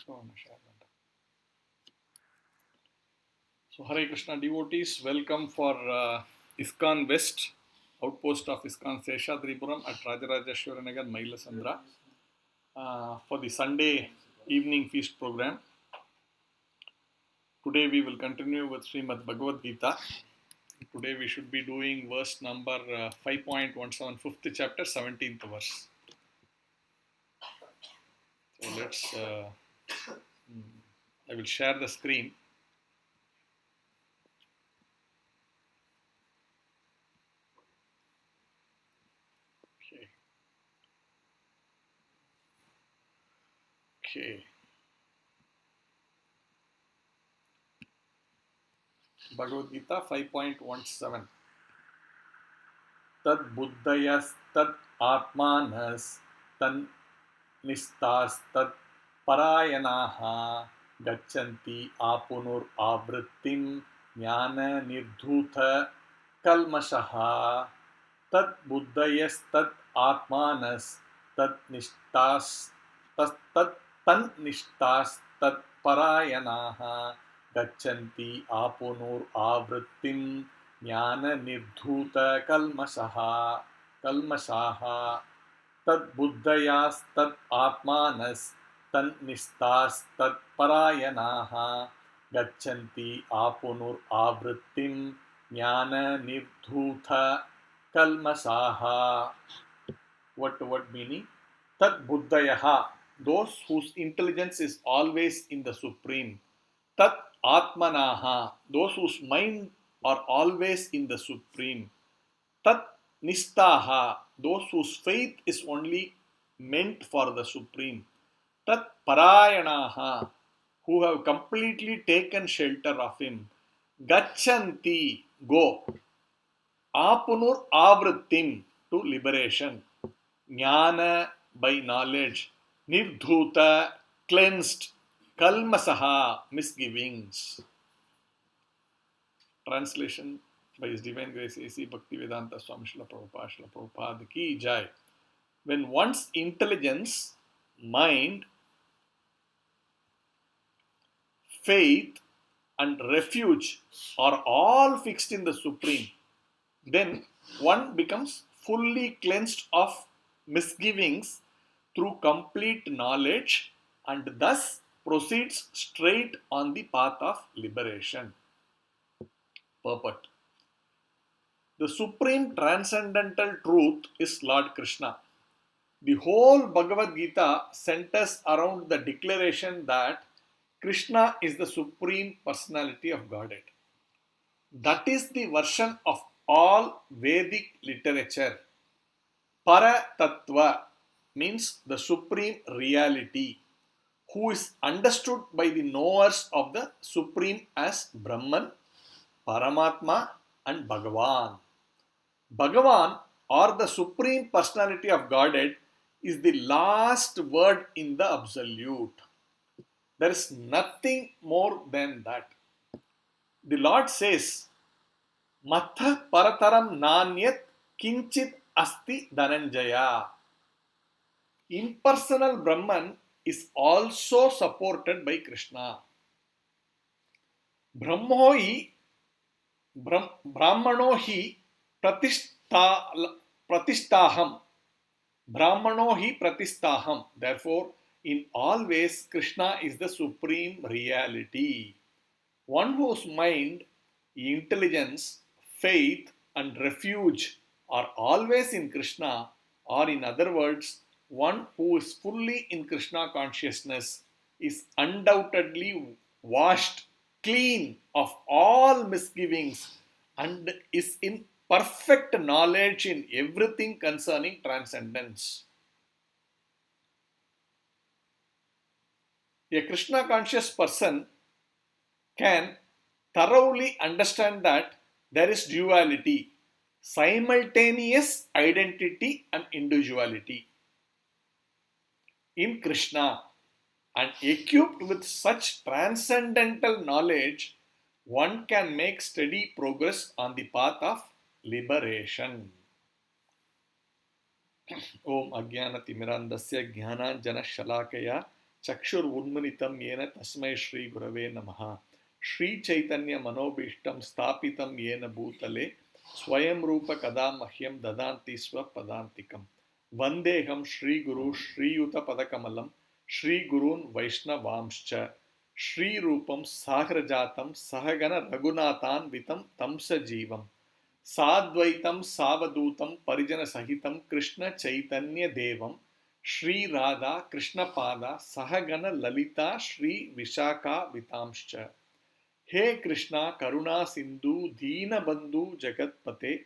So, Hare Krishna devotees, welcome for ISKCON West, outpost of ISKCON Seshadripuram at Rajarajeshwaranagar, Mailasandra, for the Sunday evening feast program. Today we will continue with Srimad Bhagavad Gita. Today we should be doing verse number 5.17, 5th chapter, 17th verse. So let's, I will share the screen. Okay. Bhagavad Gita 5.17. Tad buddhayastad atmanas tan nistastat parayanaha gachanti apunur avrittim jnana nirdhuta kalmashaha. Tad buddhayastad atmanas tad nistas tad tan nistastat parayanaha gachanti apunur avrittim jnana nirdhuta kalmashaha. Tad buddhayas tad atmanas tan nistas tad parayanaha gachanti apunur avrittim jnana nirdhuta kalmashaha. What meaning? Tad buddhayaha, those whose intelligence is always in the Supreme. Tat atmanaha, those whose mind are always in the Supreme. Tat nistaha, those whose faith is only meant for the Supreme. Tat parayanaha, who have completely taken shelter of Him. Gachanti, go. Apunur avrittim, to liberation. Jnana, by knowledge. Nirdhuta, cleansed. Kalmasaha, misgivings. Translation by His Divine Grace A.C. Bhaktivedanta Swami Srila Prabhupada ki jai. When one's intelligence, mind, faith and refuge are all fixed in the Supreme, then one becomes fully cleansed of misgivings through complete knowledge and thus proceeds straight on the path of liberation. Purport. The supreme transcendental truth is Lord Krishna. The whole Bhagavad Gita centers around the declaration that Krishna is the supreme personality of Godhead. That is the version of all Vedic literature. Para Tattva means the supreme reality, who is understood by the knowers of the Supreme as Brahman, Paramatma and Bhagavan. Bhagavan, or the Supreme Personality of Godhead, is the last word in the Absolute. There is nothing more than that. The Lord says, Matha parataram nanyat kinchit asti dhananjaya. Impersonal Brahman is also supported by Krishna. Brahmano hi pratistaham. Brahmano hi pratistaham. Therefore, in all ways, Krishna is the supreme reality. One whose mind, intelligence, faith, and refuge are always in Krishna, or in other words, one who is fully in Krishna consciousness, is undoubtedly washed clean of all misgivings and is in perfect knowledge in everything concerning transcendence. A Krishna conscious person can thoroughly understand that there is duality, simultaneous identity and individuality in Krishna, and equipped with such transcendental knowledge, one can make steady progress on the path of liberation. Om Ajnana Timirandasya Jnana Jana Shalakaya Chakshur Unmanitam Yena Tasmai Shri Gurave Namaha. Shri Chaitanya Manobishtam Stapitam Yena Bhutale Swayam Rupa Kada Mahyam Dadanti Swa Padantikam. Vandeham Shri Guru Shri Yuta Padakamalam Shri Gurun Vaishnavamscha Shri Rupam Sagrajatam Sahagana Raghunathan Vitam Tamsa Jeevam Sadvaitam Savadutam Parijana Sahitam Krishna Chaitanya Devam Shri Radha Krishna Pada Sahagana Lalita Shri Vishaka Vitamscha. He Krishna Karuna Sindhu Deena Bandhu Jagatpate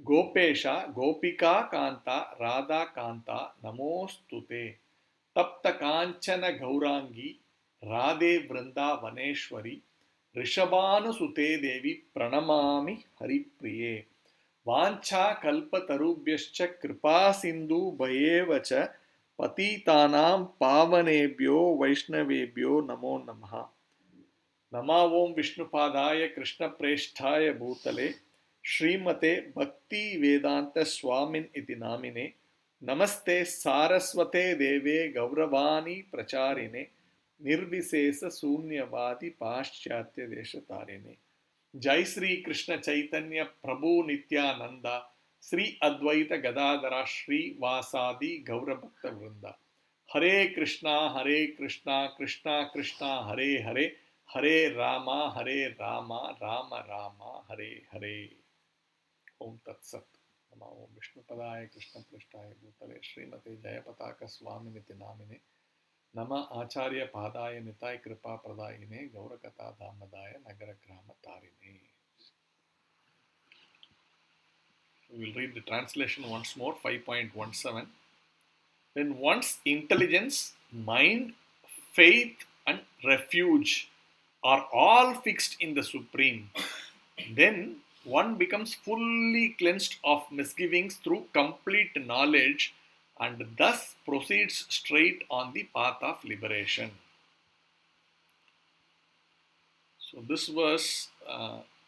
Gopesha Gopika Kanta Radha Kanta Namostute Tapta Kanchana Gaurangi Radhe Vranda Vaneshwari Rishabhanu Sute Devi Pranamami Haripriye Vancha Kalpatarubhyascha Kripa Sindhu Bhayevacha Patitanam Pavanebhyo Vaishnavebhyo Namo Namaha. Nama Om Vishnupadaya Krishna Presthaya Bhutale Srimate Bhakti Vedanta Swamin iti namine Namaste Saraswate Deve Gauravani Pracharine Nirvisesa Sunyavadi Paschatya Deshatarine. Jai Sri Krishna Chaitanya Prabhu Nityananda Sri Advaita Gadadara Sri Vasadi Gaurabhakta Vrinda. Hare Krishna Krishna Krishna Hare Hare Hare Rama Rama Rama Hare Hare. Om Tat Sat. Nama Om Vishnupadaya Krishna Prasthaya Bhutale Srimate Jayapataka Swaminiti Namine Nama Acharya Padaya Nitai Kripa Pradayine Gaurakata Dhamadaya Nagara Grama Tarine. We will read the translation once more, 5.17. When one's intelligence, mind, faith and refuge are all fixed in the Supreme, then one becomes fully cleansed of misgivings through complete knowledge and thus proceeds straight on the path of liberation. So this verse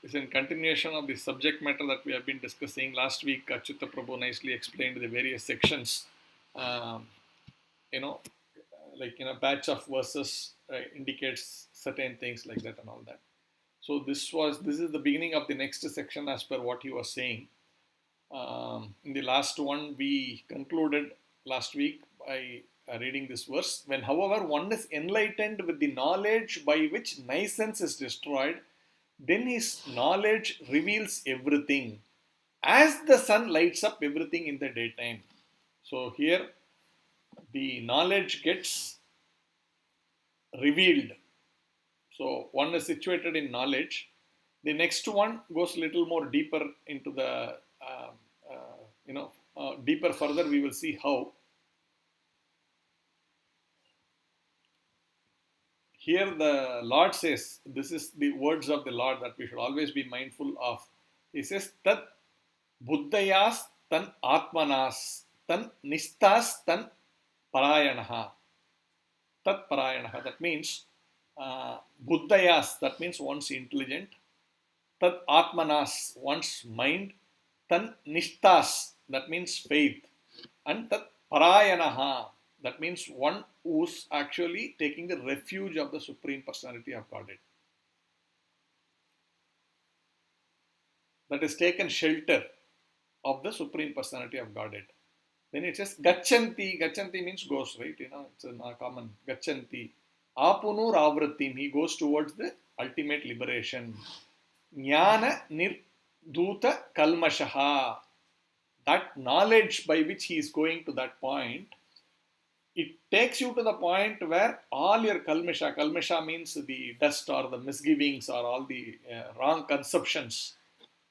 is in continuation of the subject matter that we have been discussing. Last week, Achyuta Prabhu nicely explained the various sections. Like in a batch of verses indicates certain things like that and all that. So this is the beginning of the next section as per what he was saying. In the last one, we concluded last week by reading this verse. When, however, one is enlightened with the knowledge by which nescience is destroyed, then his knowledge reveals everything, as the sun lights up everything in the daytime. So here, the knowledge gets revealed. So one is situated in knowledge. The next one goes a little more deeper into the, deeper further. We will see how. Here the Lord says, this is the words of the Lord that we should always be mindful of. He says, Tat buddhayas tan atmanas tan nistas tan parayanaha. Tat parayanaha. That means buddhayas, that means one's intelligent. Tat atmanas, one's mind. Tan nishtas, that means faith. And tat parayanaha, that means one who's actually taking the refuge of the Supreme Personality of Godhead. That is taken shelter of the Supreme Personality of Godhead. Then it says Gachanti. Gachanti means goes, right? It's a common Gachanti. Apunur avratim. He goes towards the ultimate liberation. Jnana nirdhuta kalmashaha. That knowledge by which he is going to that point, it takes you to the point where all your kalmasha means the dust or the misgivings or all the wrong conceptions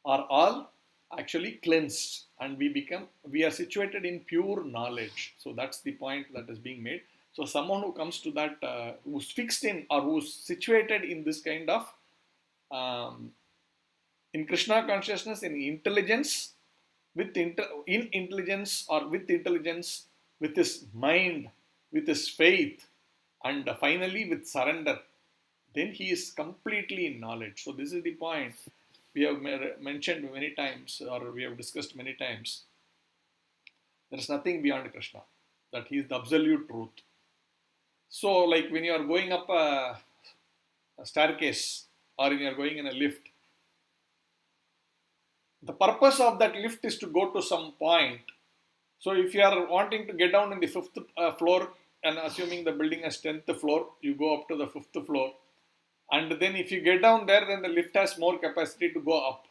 are all actually cleansed, and we are situated in pure knowledge. So that's the point that is being made. So someone who comes to that, who's fixed in or who's situated in this kind of, in Krishna consciousness, in intelligence, in intelligence or with intelligence, with his mind, with his faith, and finally with surrender, then he is completely in knowledge. So this is the point we have mentioned many times, or we have discussed many times. There is nothing beyond Krishna, that he is the absolute truth. So like when you are going up a staircase or when you are going in a lift, the purpose of that lift is to go to some point. So if you are wanting to get down in the fifth floor, and assuming the building has 10th floor, you go up to the fifth floor. And then if you get down there, then the lift has more capacity to go up.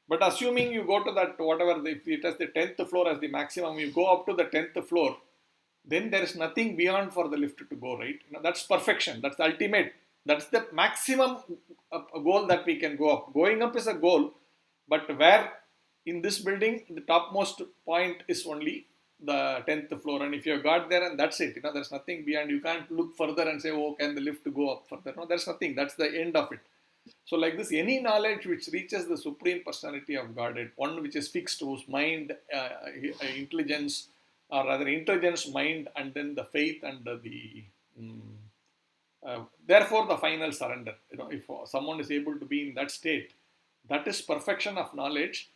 But assuming you go to that, whatever, if it has the 10th floor as the maximum, you go up to the 10th floor, then there is nothing beyond for the lift to go, right? That's perfection. That's the ultimate. That's the maximum goal that we can go up. Going up is a goal, but where in this building, the topmost point is only the 10th floor. And if you have got there and that's it, there's nothing beyond. You can't look further and say, oh, can the lift go up further? No, there's nothing. That's the end of it. So like this, any knowledge which reaches the Supreme Personality of Godhead, one which is fixed, whose mind, intelligence, or rather intelligence, mind, and then the faith and therefore the final surrender. If someone is able to be in that state, that is perfection of knowledge,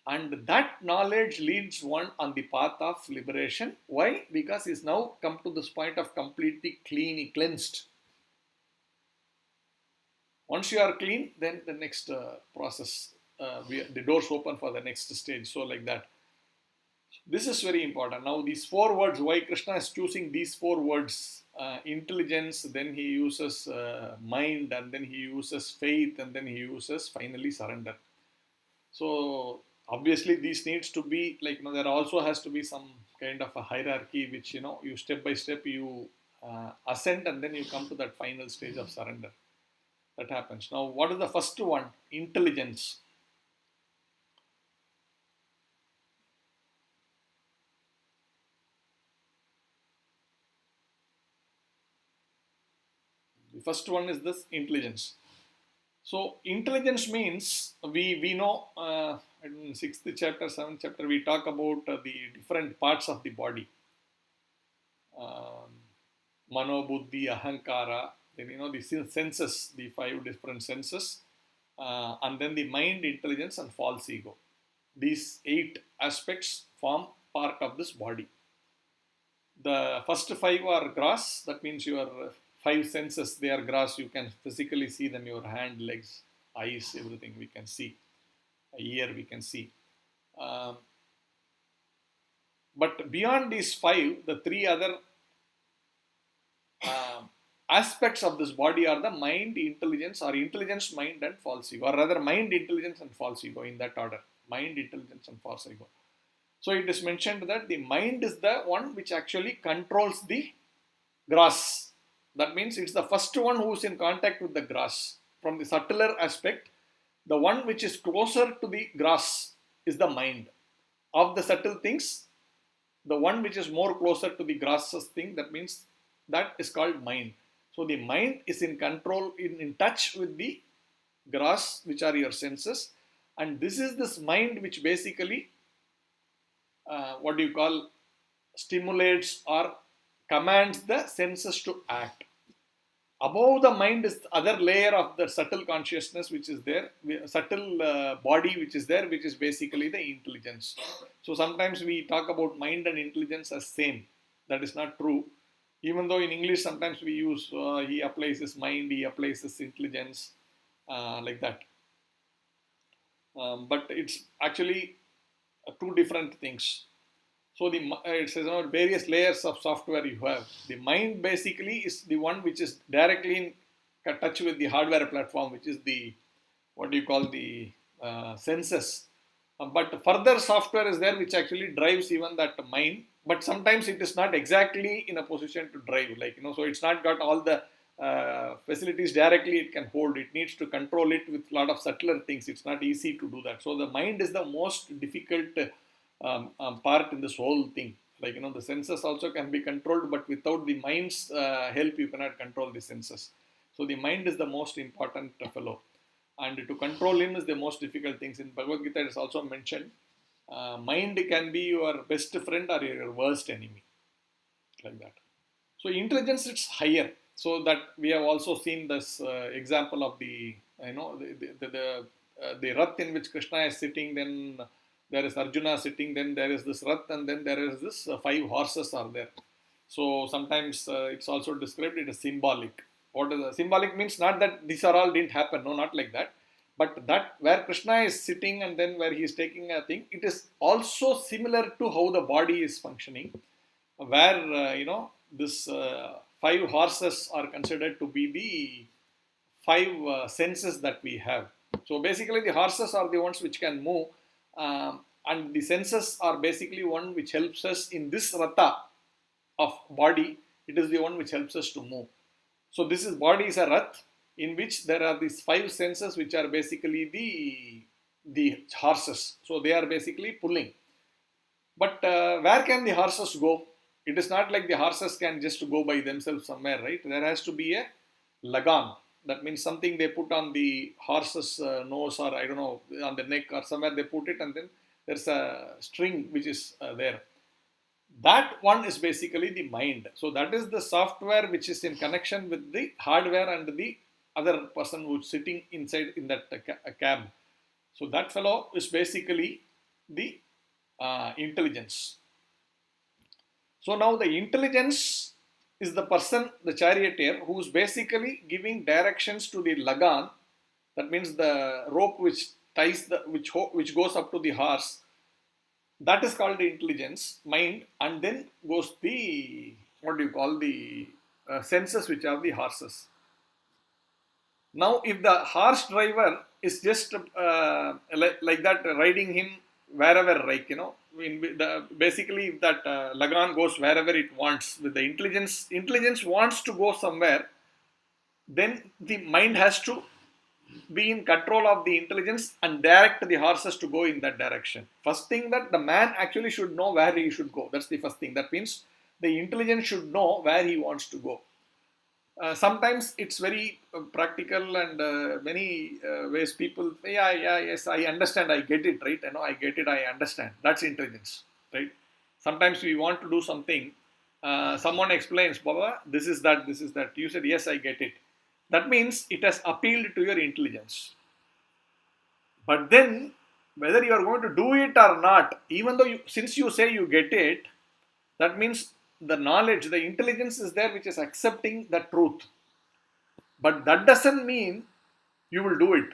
and that knowledge leads one on the path of liberation. Why? Because he's now come to this point of completely cleansed. Once you are clean, then the next process, the doors open for the next stage. So like that. This is very important. Now these four words, why Krishna is choosing these four words, intelligence, then he uses mind, and then he uses faith, and then he uses finally surrender. So obviously these needs to be like, there also has to be some kind of a hierarchy which, you step by step you ascend, and then you come to that final stage of surrender. That happens. Now what is the first one? Intelligence. The first one is this intelligence. So intelligence means we know in 6th chapter, 7th chapter, we talk about the different parts of the body. Mano, Buddhi, Ahankara, then the senses, the 5 different senses, and then the mind, intelligence, and false ego. These 8 aspects form part of this body. The first 5 are gross, that means your 5 senses, they are gross, you can physically see them, your hand, legs, eyes, everything we can see, ear we can see. But beyond these 5, the 3 other aspects of this body are the mind, intelligence, or intelligence, mind, and false ego, or rather mind, intelligence, and false ego, in that order. Mind, intelligence, and false ego. So it is mentioned that the mind is the one which actually controls the gross. That means it's the first one who is in contact with the gross. From the subtler aspect, the one which is closer to the gross is the mind. Of the subtle things, the one which is more closer to the grossest thing, that means that is called mind. So the mind is in control, in touch with the gross, which are your senses. And this is this mind which basically, stimulates or commands the senses to act. Above the mind is the other layer of the subtle consciousness which is there, subtle body which is there, which is basically the intelligence. So sometimes we talk about mind and intelligence as same. That is not true. Even though in English sometimes we use, he applies his mind, he applies his intelligence, like that. But it's actually 2 different things. So it says various layers of software you have. The mind basically is the one which is directly in touch with the hardware platform, which is the senses. But further software is there which actually drives even that mind. But sometimes it is not exactly in a position to drive, so it's not got all the facilities directly it can hold. It needs to control it with a lot of subtler things. It's not easy to do that. So the mind is the most difficult part in this whole thing. The senses also can be controlled, but without the mind's help, you cannot control the senses. So the mind is the most important fellow. And to control him is the most difficult things. In Bhagavad Gita, it is also mentioned, mind can be your best friend or your worst enemy. Like that. So intelligence, it's higher. So that we have also seen this example of the rath in which Krishna is sitting, then there is Arjuna sitting, then there is this rath, and then there is this 5 horses are there. So sometimes it's also described it as symbolic. What is the symbolic means? Not that these are all didn't happen, no, not like that. But that where Krishna is sitting and then where he is taking a thing, it is also similar to how the body is functioning, where this five horses are considered to be the five senses that we have. So basically, the horses are the ones which can move, and the senses are basically one which helps us in this ratha of body. It is the one which helps us to move. So this is body is a rath in which there are these five senses which are basically the horses. So they are basically pulling. But where can the horses go? It is not like the horses can just go by themselves somewhere, right? There has to be a lagan. That means something they put on the horse's nose, or I don't know, on the neck or somewhere they put it, and then there's a string which is there. That one is basically the mind. So that is the software which is in connection with the hardware and the other person who's sitting inside in that cab. So that fellow is basically the intelligence. So now the intelligence is the person, the charioteer, who is basically giving directions to the lagan. That means the rope which ties the which goes up to the horse. That is called the intelligence, mind, and then goes the what do you call the senses, which are the horses. Now, if the horse driver is just like that, riding him wherever, like basically if that lagan goes wherever it wants, with the intelligence wants to go somewhere, then the mind has to be in control of the intelligence and direct the horses to go in that direction. First thing, that the man actually should know where he should go. That's the first thing. That means the intelligence should know where he wants to go. Sometimes it's very practical, and many ways people say, yes, I understand, I get it, right? I get it, I understand. That's intelligence, right? Sometimes we want to do something, someone explains, Baba, this is that, this is that. You said, yes, I get it. That means it has appealed to your intelligence. But then, whether you are going to do it or not, even though since you say you get it, that means the knowledge, the intelligence is there which is accepting the truth. But that doesn't mean you will do it,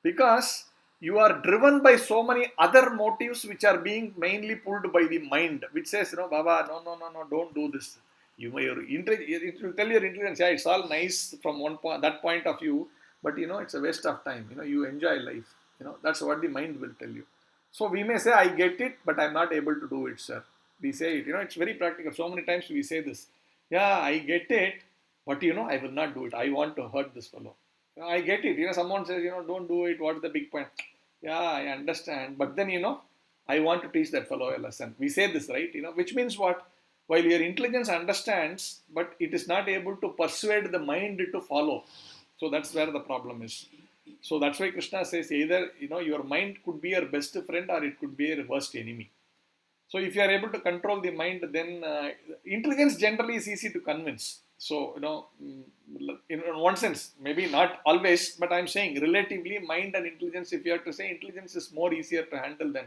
because you are driven by so many other motives which are being mainly pulled by the mind, which says, Baba, no, don't do this. It will tell your intelligence, yeah, it's all nice from that point of view, but it's a waste of time. You enjoy life. That's what the mind will tell you. So we may say, I get it, but I'm not able to do it, sir. We say it. It's very practical. So many times we say this. Yeah, I get it, but I will not do it. I want to hurt this fellow. I get it. Someone says, don't do it. What's the big point? Yeah, I understand. But then, I want to teach that fellow a lesson. We say this, right? Which means what? While your intelligence understands, but it is not able to persuade the mind to follow. So that's where the problem is. So that's why Krishna says either, your mind could be your best friend or it could be your worst enemy. So if you are able to control the mind, then intelligence generally is easy to convince. So, in one sense, maybe not always, but I'm saying relatively mind and intelligence, if you have to say, intelligence is more easier to handle than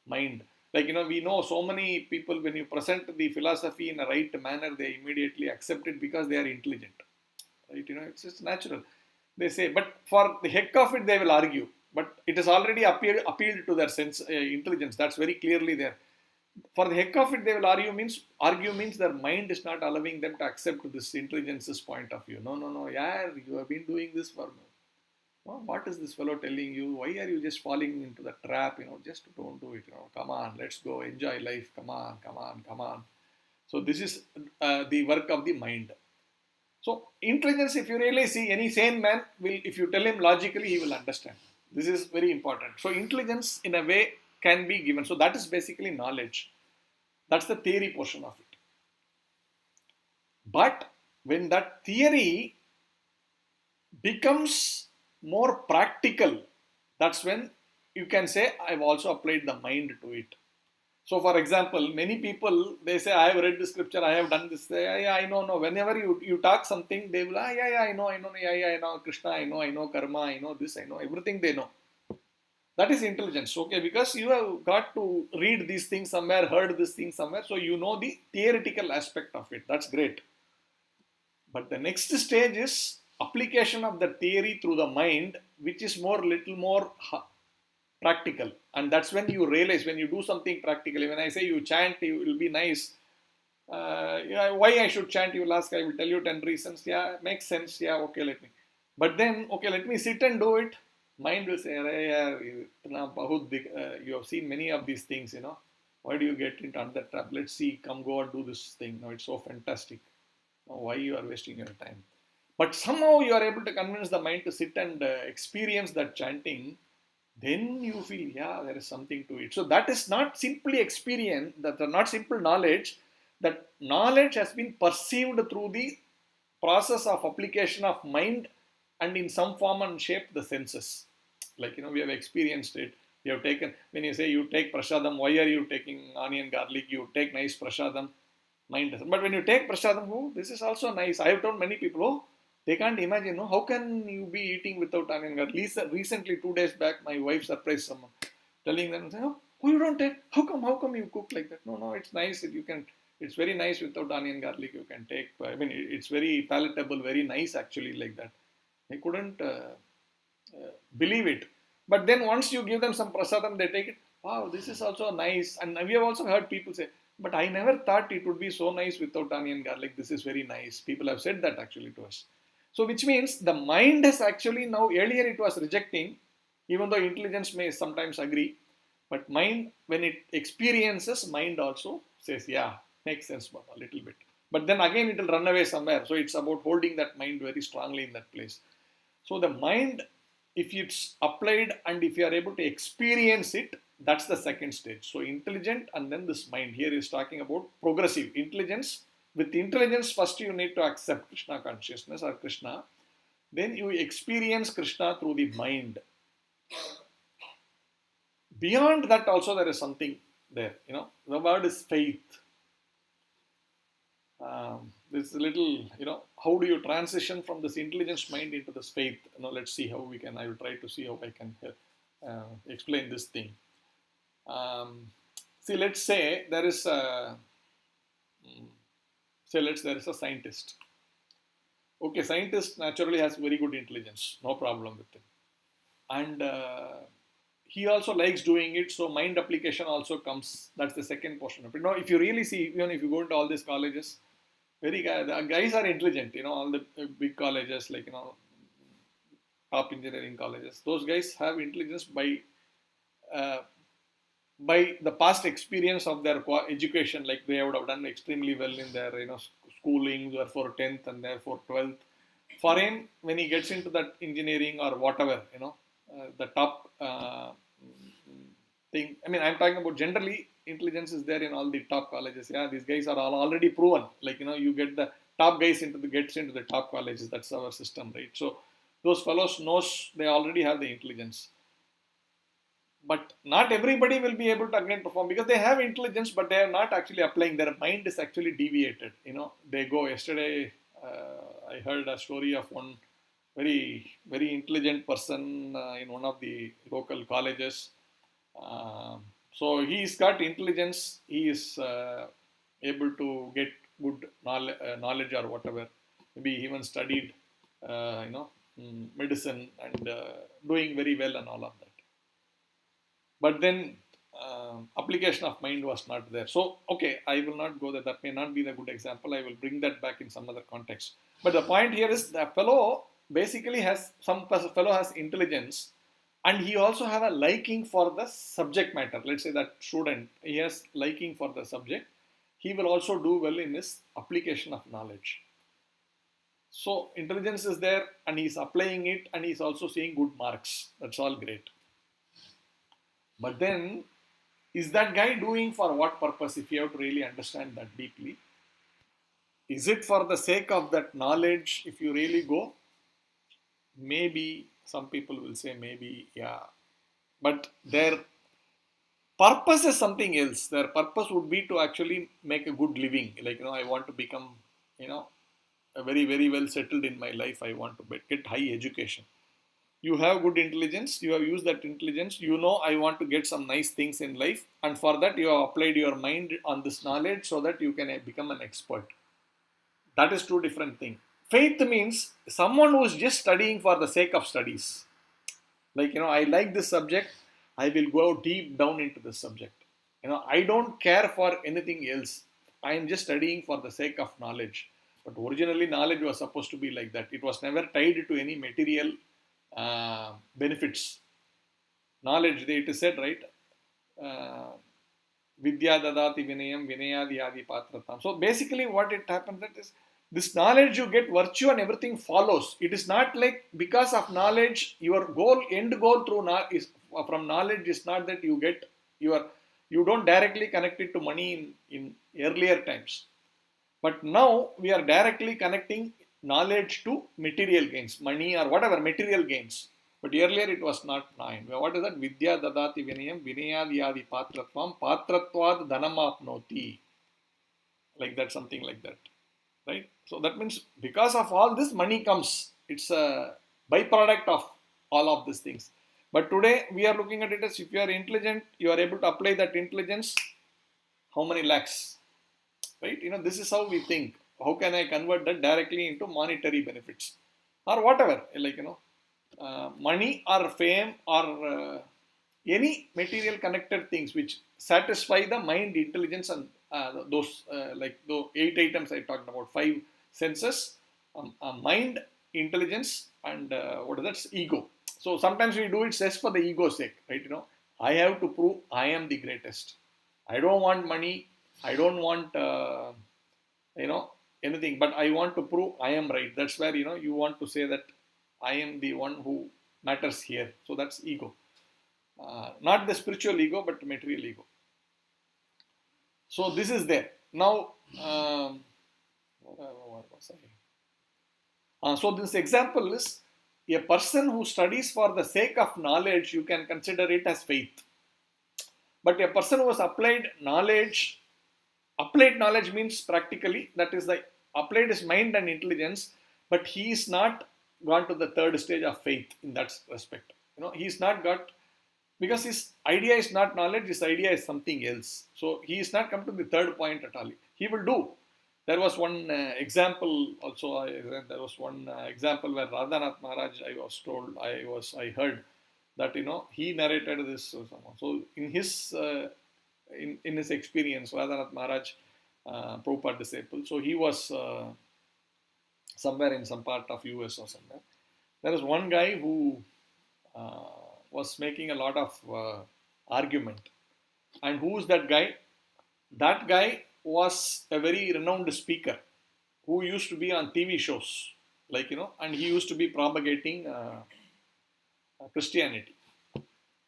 mind. Like, we know so many people, when you present the philosophy in a right manner, they immediately accept it because they are intelligent. Right? It's just natural. They say, but for the heck of it, they will argue. But it has already appealed to their sense, intelligence. That's very clearly there. For the heck of it, they will argue means their mind is not allowing them to accept this intelligence's point of view. No, yeah, you have been doing this for me. What is this fellow telling you? Why are you just falling into the trap? Just don't do it. Come on, let's go, enjoy life. Come on. So this is the work of the mind. So intelligence, if you really see, any sane man will, if you tell him logically, he will understand. This is very important. So intelligence, in a way, can be given. So that is basically knowledge. That's the theory portion of it. But when that theory becomes more practical, that's when you can say, I've also applied the mind to it. So for example, many people, they say, I have read the scripture, I have done this. Yeah, I know. Whenever you talk something, they will, I know, Krishna, I know karma, I know this, I know everything they know. That is intelligence, okay? Because you have got to read these things somewhere, heard this thing somewhere, so you know the theoretical aspect of it. That's great. But the next stage is application of the theory through the mind, which is little more practical. And that's when you realize, when you do something practically. When I say you chant, it will be nice. Yeah, why I should chant? You will ask. I will tell you 10 reasons. Yeah, makes sense. Yeah, okay, let me. But then, okay, let me sit and do it. Mind will say, "Arey yaar, itna bahut big, you have seen many of these things, you know. Why do you get into another trap? Let's see, come go and do this thing. No, it's so fantastic. Why you are wasting your time?" But somehow you are able to convince the mind to sit and experience that chanting. Then you feel, yeah, there is something to it. So that is not simply experience, that are not simple knowledge. That knowledge has been perceived through the process of application of mind and in some form and shape the senses. Like, we have experienced it. We have taken, when you say you take prasadam, why are you taking onion, garlic? You take nice prasadam, mind doesn't. But when you take prasadam, oh, this is also nice. I have told many people, oh, they can't imagine, no, how can you be eating without onion, garlic? Recently, 2 days back, my wife surprised someone, telling them, oh, you don't take, how come you cook like that? No, it's nice, you can, it's very nice without onion, garlic, you can take, I mean, it's very palatable, very nice actually like that. I couldn't believe it. But then once you give them some prasadam, they take it. Wow, this is also nice. And we have also heard people say, but I never thought it would be so nice without onion garlic. This is very nice. People have said that actually to us. So which means the mind has actually now, earlier it was rejecting, even though intelligence may sometimes agree. But mind, when it experiences, mind also says, yeah, makes sense, Baba, a little bit. But then again, it will run away somewhere. So it's about holding that mind very strongly in that place. So the mind, if it's applied and if you are able to experience it, that's the second stage. So intelligent and then this mind. Here is talking about progressive intelligence. With intelligence, first you need to accept Krishna consciousness or Krishna. Then you experience Krishna through the mind. Beyond that also there is something there. The word is faith. This little, how do you transition from this intelligence mind into this faith? Let's see how we can, I will try to see how I can explain this thing. See, let's say there is a, there is a scientist. Okay, scientist naturally has very good intelligence, no problem with him. And he also likes doing it, so mind application also comes. That's the second portion of it. Now, if you really see, even if you go into all these colleges, the guys are intelligent, all the big colleges, like, top engineering colleges. Those guys have intelligence by the past experience of their education, like they would have done extremely well in their, schooling, or for 10th and therefore 12th. For him, when he gets into that engineering or whatever, the top thing, I mean, I'm talking about generally, intelligence is there in all the top colleges. Yeah, these guys are all already proven. Like, you get the top guys gets into the top colleges. That's our system, right? So those fellows knows they already have the intelligence. But not everybody will be able to again perform because they have intelligence, but they are not actually applying. Their mind is actually deviated. They go. Yesterday, I heard a story of one very, very intelligent person in one of the local colleges. So he's got intelligence. He is able to get good knowledge or whatever. Maybe he even studied, medicine and doing very well and all of that. But then application of mind was not there. So, okay, I will not go there. That may not be the good example. I will bring that back in some other context. But the point here is the fellow basically has intelligence, and he also have a liking for the subject matter. Let's say that student, he has liking for the subject. He will also do well in his application of knowledge. So intelligence is there and he's applying it and he's also seeing good marks. That's all great. But then, is that guy doing for what purpose, if you have to really understand that deeply? Is it for the sake of that knowledge, if you really go? Maybe, some people will say maybe, yeah. But their purpose is something else. Their purpose would be to actually make a good living. Like, I want to become, a very, very well settled in my life. I want to get high education. You have good intelligence, you have used that intelligence, you know I want to get some nice things in life, and for that you have applied your mind on this knowledge so that you can become an expert. That is two different things. Faith means someone who is just studying for the sake of studies. Like, I like this subject, I will go deep down into this subject. I don't care for anything else. I am just studying for the sake of knowledge. But originally, knowledge was supposed to be like that. It was never tied to any material benefits. Knowledge, it is said, right? Vidya dadati vinayam vinayadi adi patratam. So basically, what it happens that is this knowledge you get virtue and everything follows. It is not like because of knowledge your end goal through is from knowledge is not that you get you don't directly connect it to money in earlier times. But now we are directly connecting knowledge to material gains, money or whatever material gains. But earlier it was not nine. What is that? Vidya dadati vinayam vinayadiyadi patratvam patratvad dhanamapnoti. Like that, something like that. Right? So that means because of all this, money comes. It's a byproduct of all of these things. But today we are looking at it as if you are intelligent, you are able to apply that intelligence. How many lakhs? Right? This is how we think. How can I convert that directly into monetary benefits or whatever? Like, money or fame or any material connected things which satisfy the mind, intelligence, and those like the 8 items I talked about, 5 senses, mind, intelligence, and what is that? Ego. So sometimes we do it just for the ego's sake, right? I have to prove I am the greatest. I don't want money. I don't want anything, but I want to prove I am right. That's where you want to say that I am the one who matters here. So that's ego. Not the spiritual ego, but material ego. So this is there. Now, what was I? So this example is a person who studies for the sake of knowledge, you can consider it as faith. But a person who has applied knowledge means practically, that is the applied his mind and intelligence, but he is not gone to the third stage of faith in that respect. He's not got, because his idea is not knowledge, his idea is something else. So he is not come to the third point at all. He will do. There was one example also. There was one example where Radhanath Maharaj, I heard that he narrated this. So in his in his experience, Radhanath Maharaj, Prabhupada disciple. So he was somewhere in some part of US or somewhere. There was one guy who was making a lot of argument. And who is that guy? That guy was a very renowned speaker who used to be on TV shows, and he used to be propagating Christianity.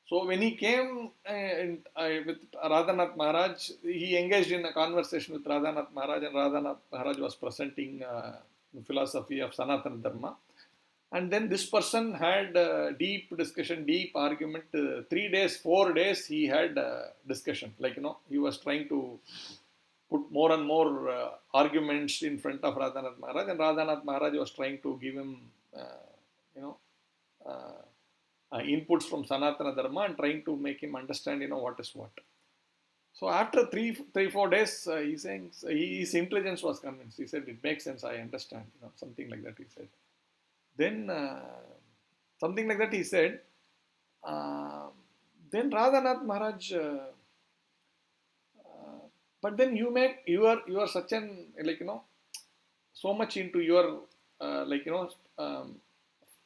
So when he came with Radhanath Maharaj, he engaged in a conversation with Radhanath Maharaj, and Radhanath Maharaj was presenting the philosophy of Sanatana Dharma. And then this person had a deep discussion, deep argument. 3 days, 4 days, he had discussion. He was trying to put more and more arguments in front of Radhanath Maharaj, and Radhanath Maharaj was trying to give him, inputs from Sanatana Dharma and trying to make him understand, what is what. So after 4 days, he's saying his intelligence was convinced. He said, "It makes sense. I understand." Something like that. He said. Then something like that he said. Then Radhanath Maharaj. But then you are such an so much into your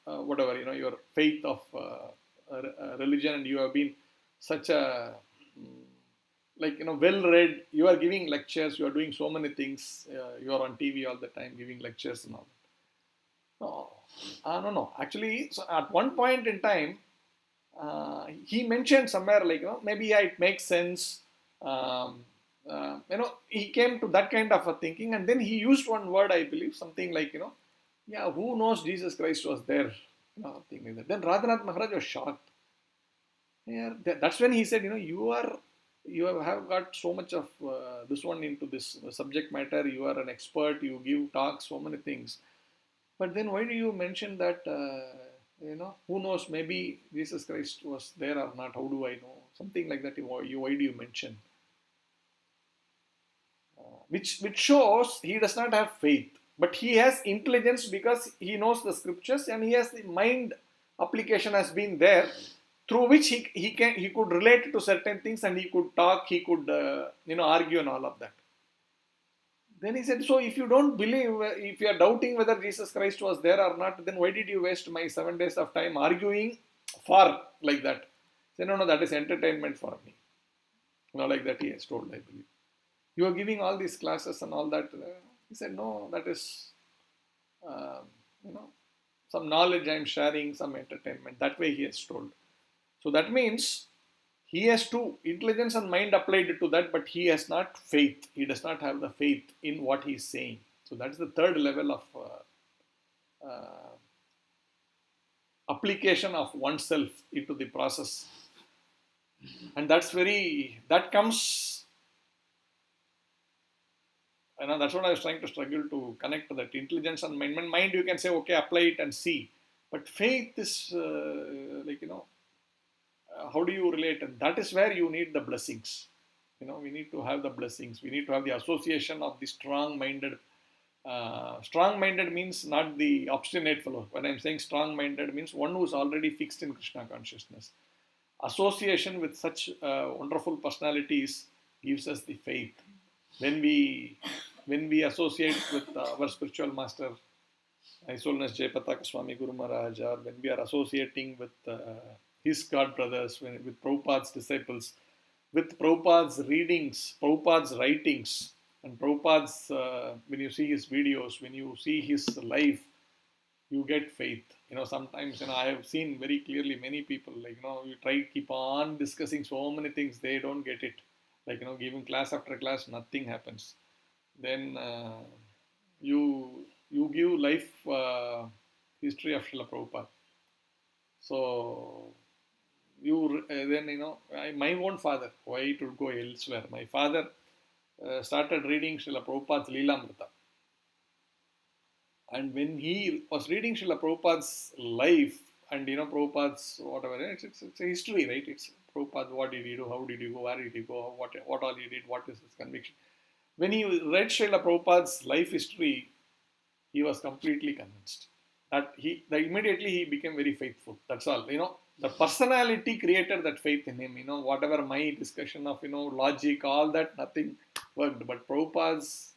whatever your faith of religion, and you have been such a well read. You are giving lectures. You are doing so many things. You are on TV all the time giving lectures and all. No. Actually, so at one point in time, he mentioned somewhere maybe it makes sense. He came to that kind of a thinking, and then he used one word, I believe, something like yeah, who knows Jesus Christ was there, something like that. Then Radhanath Maharaj was shocked. Yeah, that's when he said, you have got so much of this one into this subject matter. You are an expert. You give talks, so many things. But then why do you mention that Who knows, maybe Jesus Christ was there or not, how do I know? Something like that, why do you mention? Which shows he does not have faith, but he has intelligence because he knows the scriptures and he has the mind application has been there through which he could relate to certain things and he could talk, he could argue and all of that. Then he said, so if you don't believe, if you are doubting whether Jesus Christ was there or not, then why did you waste my 7 days of time arguing for like that? He said, no, that is entertainment for me. Like that he has told, I believe. You are giving all these classes and all that. He said, no, that is, some knowledge I am sharing, some entertainment. That way he has told. So that means he has two, intelligence and mind applied to that, but he has not faith. He does not have the faith in what he is saying. So that's the third level of application of oneself into the process. And that comes, that's what I was trying to struggle to connect to that intelligence and mind. Mind, you can say, okay, apply it and see. But faith is how do you relate? And that is where you need the blessings. We need to have the blessings. We need to have the association of the strong-minded. Strong-minded means not the obstinate fellow. When I'm saying strong-minded means one who is already fixed in Krishna consciousness. Association with such wonderful personalities gives us the faith. When we associate with our spiritual master, His Holiness Jayapataka Swami Guru Maharaj, or when we are associating with his God brothers, with Prabhupada's disciples, with Prabhupada's readings, Prabhupada's writings, and Prabhupada's, when you see his videos, when you see his life, you get faith. Sometimes, I have seen very clearly many people, you keep on discussing so many things, they don't get it. Giving class after class, nothing happens. Then you give life history of Srila Prabhupada. So, my own father, why it would go elsewhere? My father started reading Srila Prabhupada's Leelamrita. And when he was reading Srila Prabhupada's life and, Prabhupada's whatever, it's a history, right? It's Prabhupada, what did he do, how did he go, where did he go, what all he did, what is his conviction. When he read Srila Prabhupada's life history, he was completely convinced. That immediately he became very faithful. That's all. The personality created that faith in him. Whatever my discussion of, logic, all that, nothing worked. But Prabhupada's,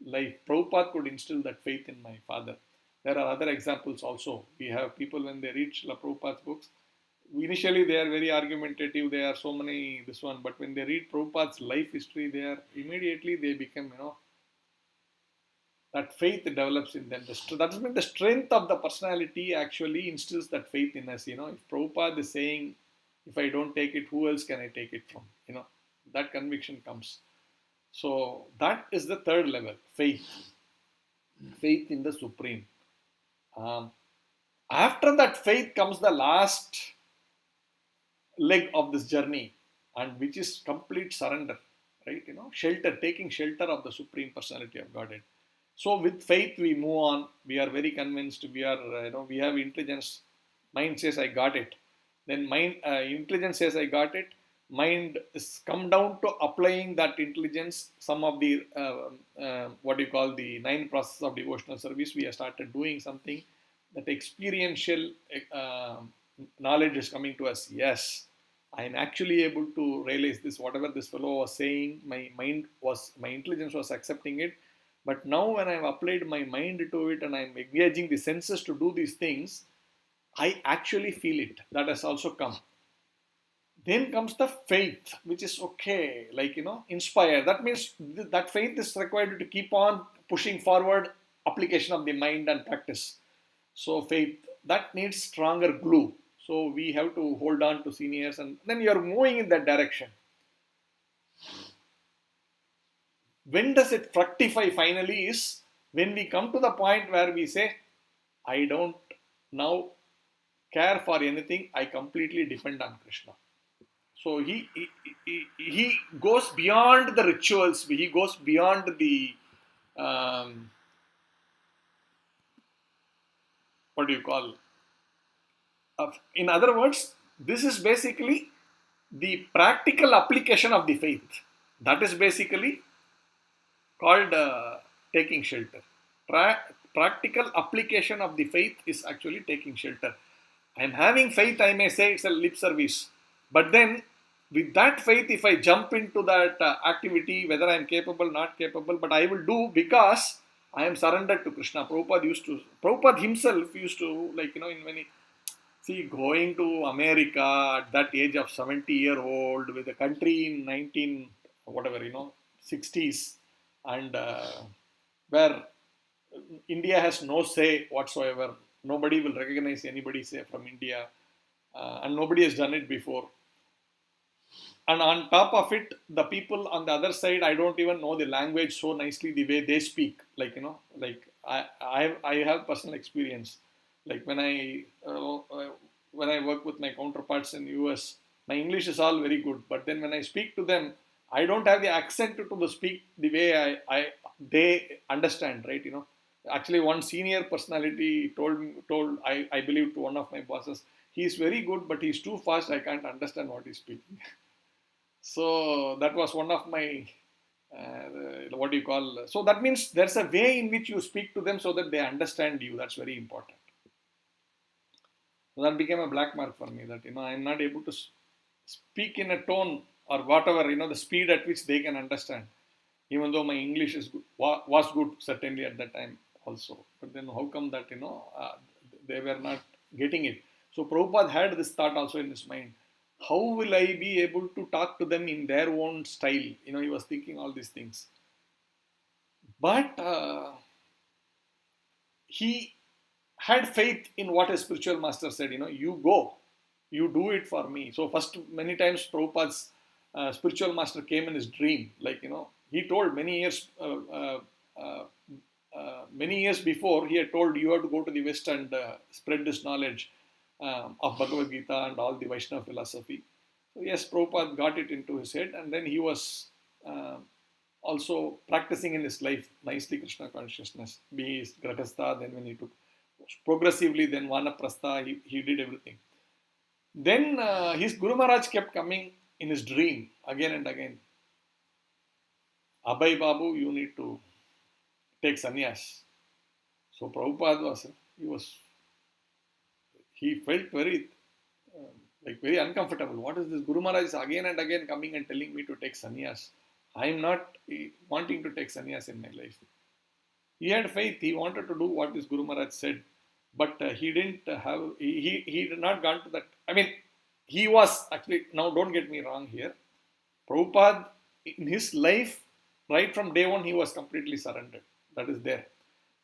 life, Prabhupada could instill that faith in my father. There are other examples also. We have people when they read Srila Prabhupada's books, initially they are very argumentative, they are so many, this one, but when they read Prabhupada's life history, immediately they become, that faith develops in them. That means the strength of the personality actually instills that faith in us. If Prabhupada is saying, if I don't take it, who else can I take it from? That conviction comes. So that is the third level, faith. Faith in the Supreme. After that faith comes the last leg of this journey, and which is complete surrender, right? Shelter, taking shelter of the Supreme Personality of Godhead. So with faith we move on. We are very convinced. We are, we have intelligence. Mind says, I got it. Then intelligence says, I got it. Mind is come down to applying that intelligence. Some of the, what you call the 9 processes of devotional service, we have started doing something. That experiential knowledge is coming to us. Yes, I am actually able to realize this. Whatever this fellow was saying, my intelligence was accepting it. But now when I have applied my mind to it and I am engaging the senses to do these things, I actually feel it. That has also come. Then comes the faith, which is okay, inspire. That means that faith is required to keep on pushing forward application of the mind and practice. So faith, that needs stronger glue. So we have to hold on to seniors and then you are moving in that direction. When does it fructify finally is when we come to the point where we say, I don't now care for anything, I completely depend on Krishna. So he goes beyond the rituals, he goes beyond the what do you call? In other words, this is basically the practical application of the faith. That is basically called taking shelter. Practical application of the faith is actually taking shelter. I'm having faith, I may say it's a lip service. But then, with that faith, if I jump into that activity, whether I'm capable, not capable, but I will do because I am surrendered to Krishna. Prabhupada himself used to, like, in many, see, going to America at that age of 70-year-old with a country in 19, whatever, 60s, and where India has no say whatsoever. Nobody will recognize anybody, say, from India, and nobody has done it before. And on top of it, the people on the other side, I don't even know the language so nicely the way they speak. Like, like I have personal experience. Like when I work with my counterparts in US, my English is all very good. But then when I speak to them, I don't have the accent to speak the way they understand, right? Actually, one senior personality told I believe to one of my bosses, he's very good, but he's too fast. I can't understand what he's speaking. So that was one of my what do you call? So that means there's a way in which you speak to them so that they understand you. That's very important. So that became a black mark for me. That I'm not able to speak in a tone or whatever, the speed at which they can understand. Even though my English is good, was good certainly at that time also. But then how come that they were not getting it? So Prabhupada had this thought also in his mind. How will I be able to talk to them in their own style? He was thinking all these things. But he had faith in what a spiritual master said. You go, you do it for me. So first, many times Prabhupada's spiritual master came in his dream. Like, he told many years before, he had told you have to go to the West and spread this knowledge of Bhagavad Gita and all the Vaishnava philosophy. So yes, Prabhupada got it into his head, and then he was also practicing in his life nicely Krishna consciousness. Be his Grahastha, then when he took progressively, then Vanaprastha, he did everything. Then his Guru Maharaj kept coming in his dream again and again. Abhay Babu, you need to take sannyas. So Prabhupada he felt very very uncomfortable. What is this? Guru Maharaj is again and again coming and telling me to take sannyas. I am not wanting to take sannyas in my life. He had faith. He wanted to do what this Guru Maharaj said, but he didn't have. He did not gone to that. I mean, he was actually. Now, don't get me wrong here. Prabhupada in his life, right from day one, he was completely surrendered. That is there.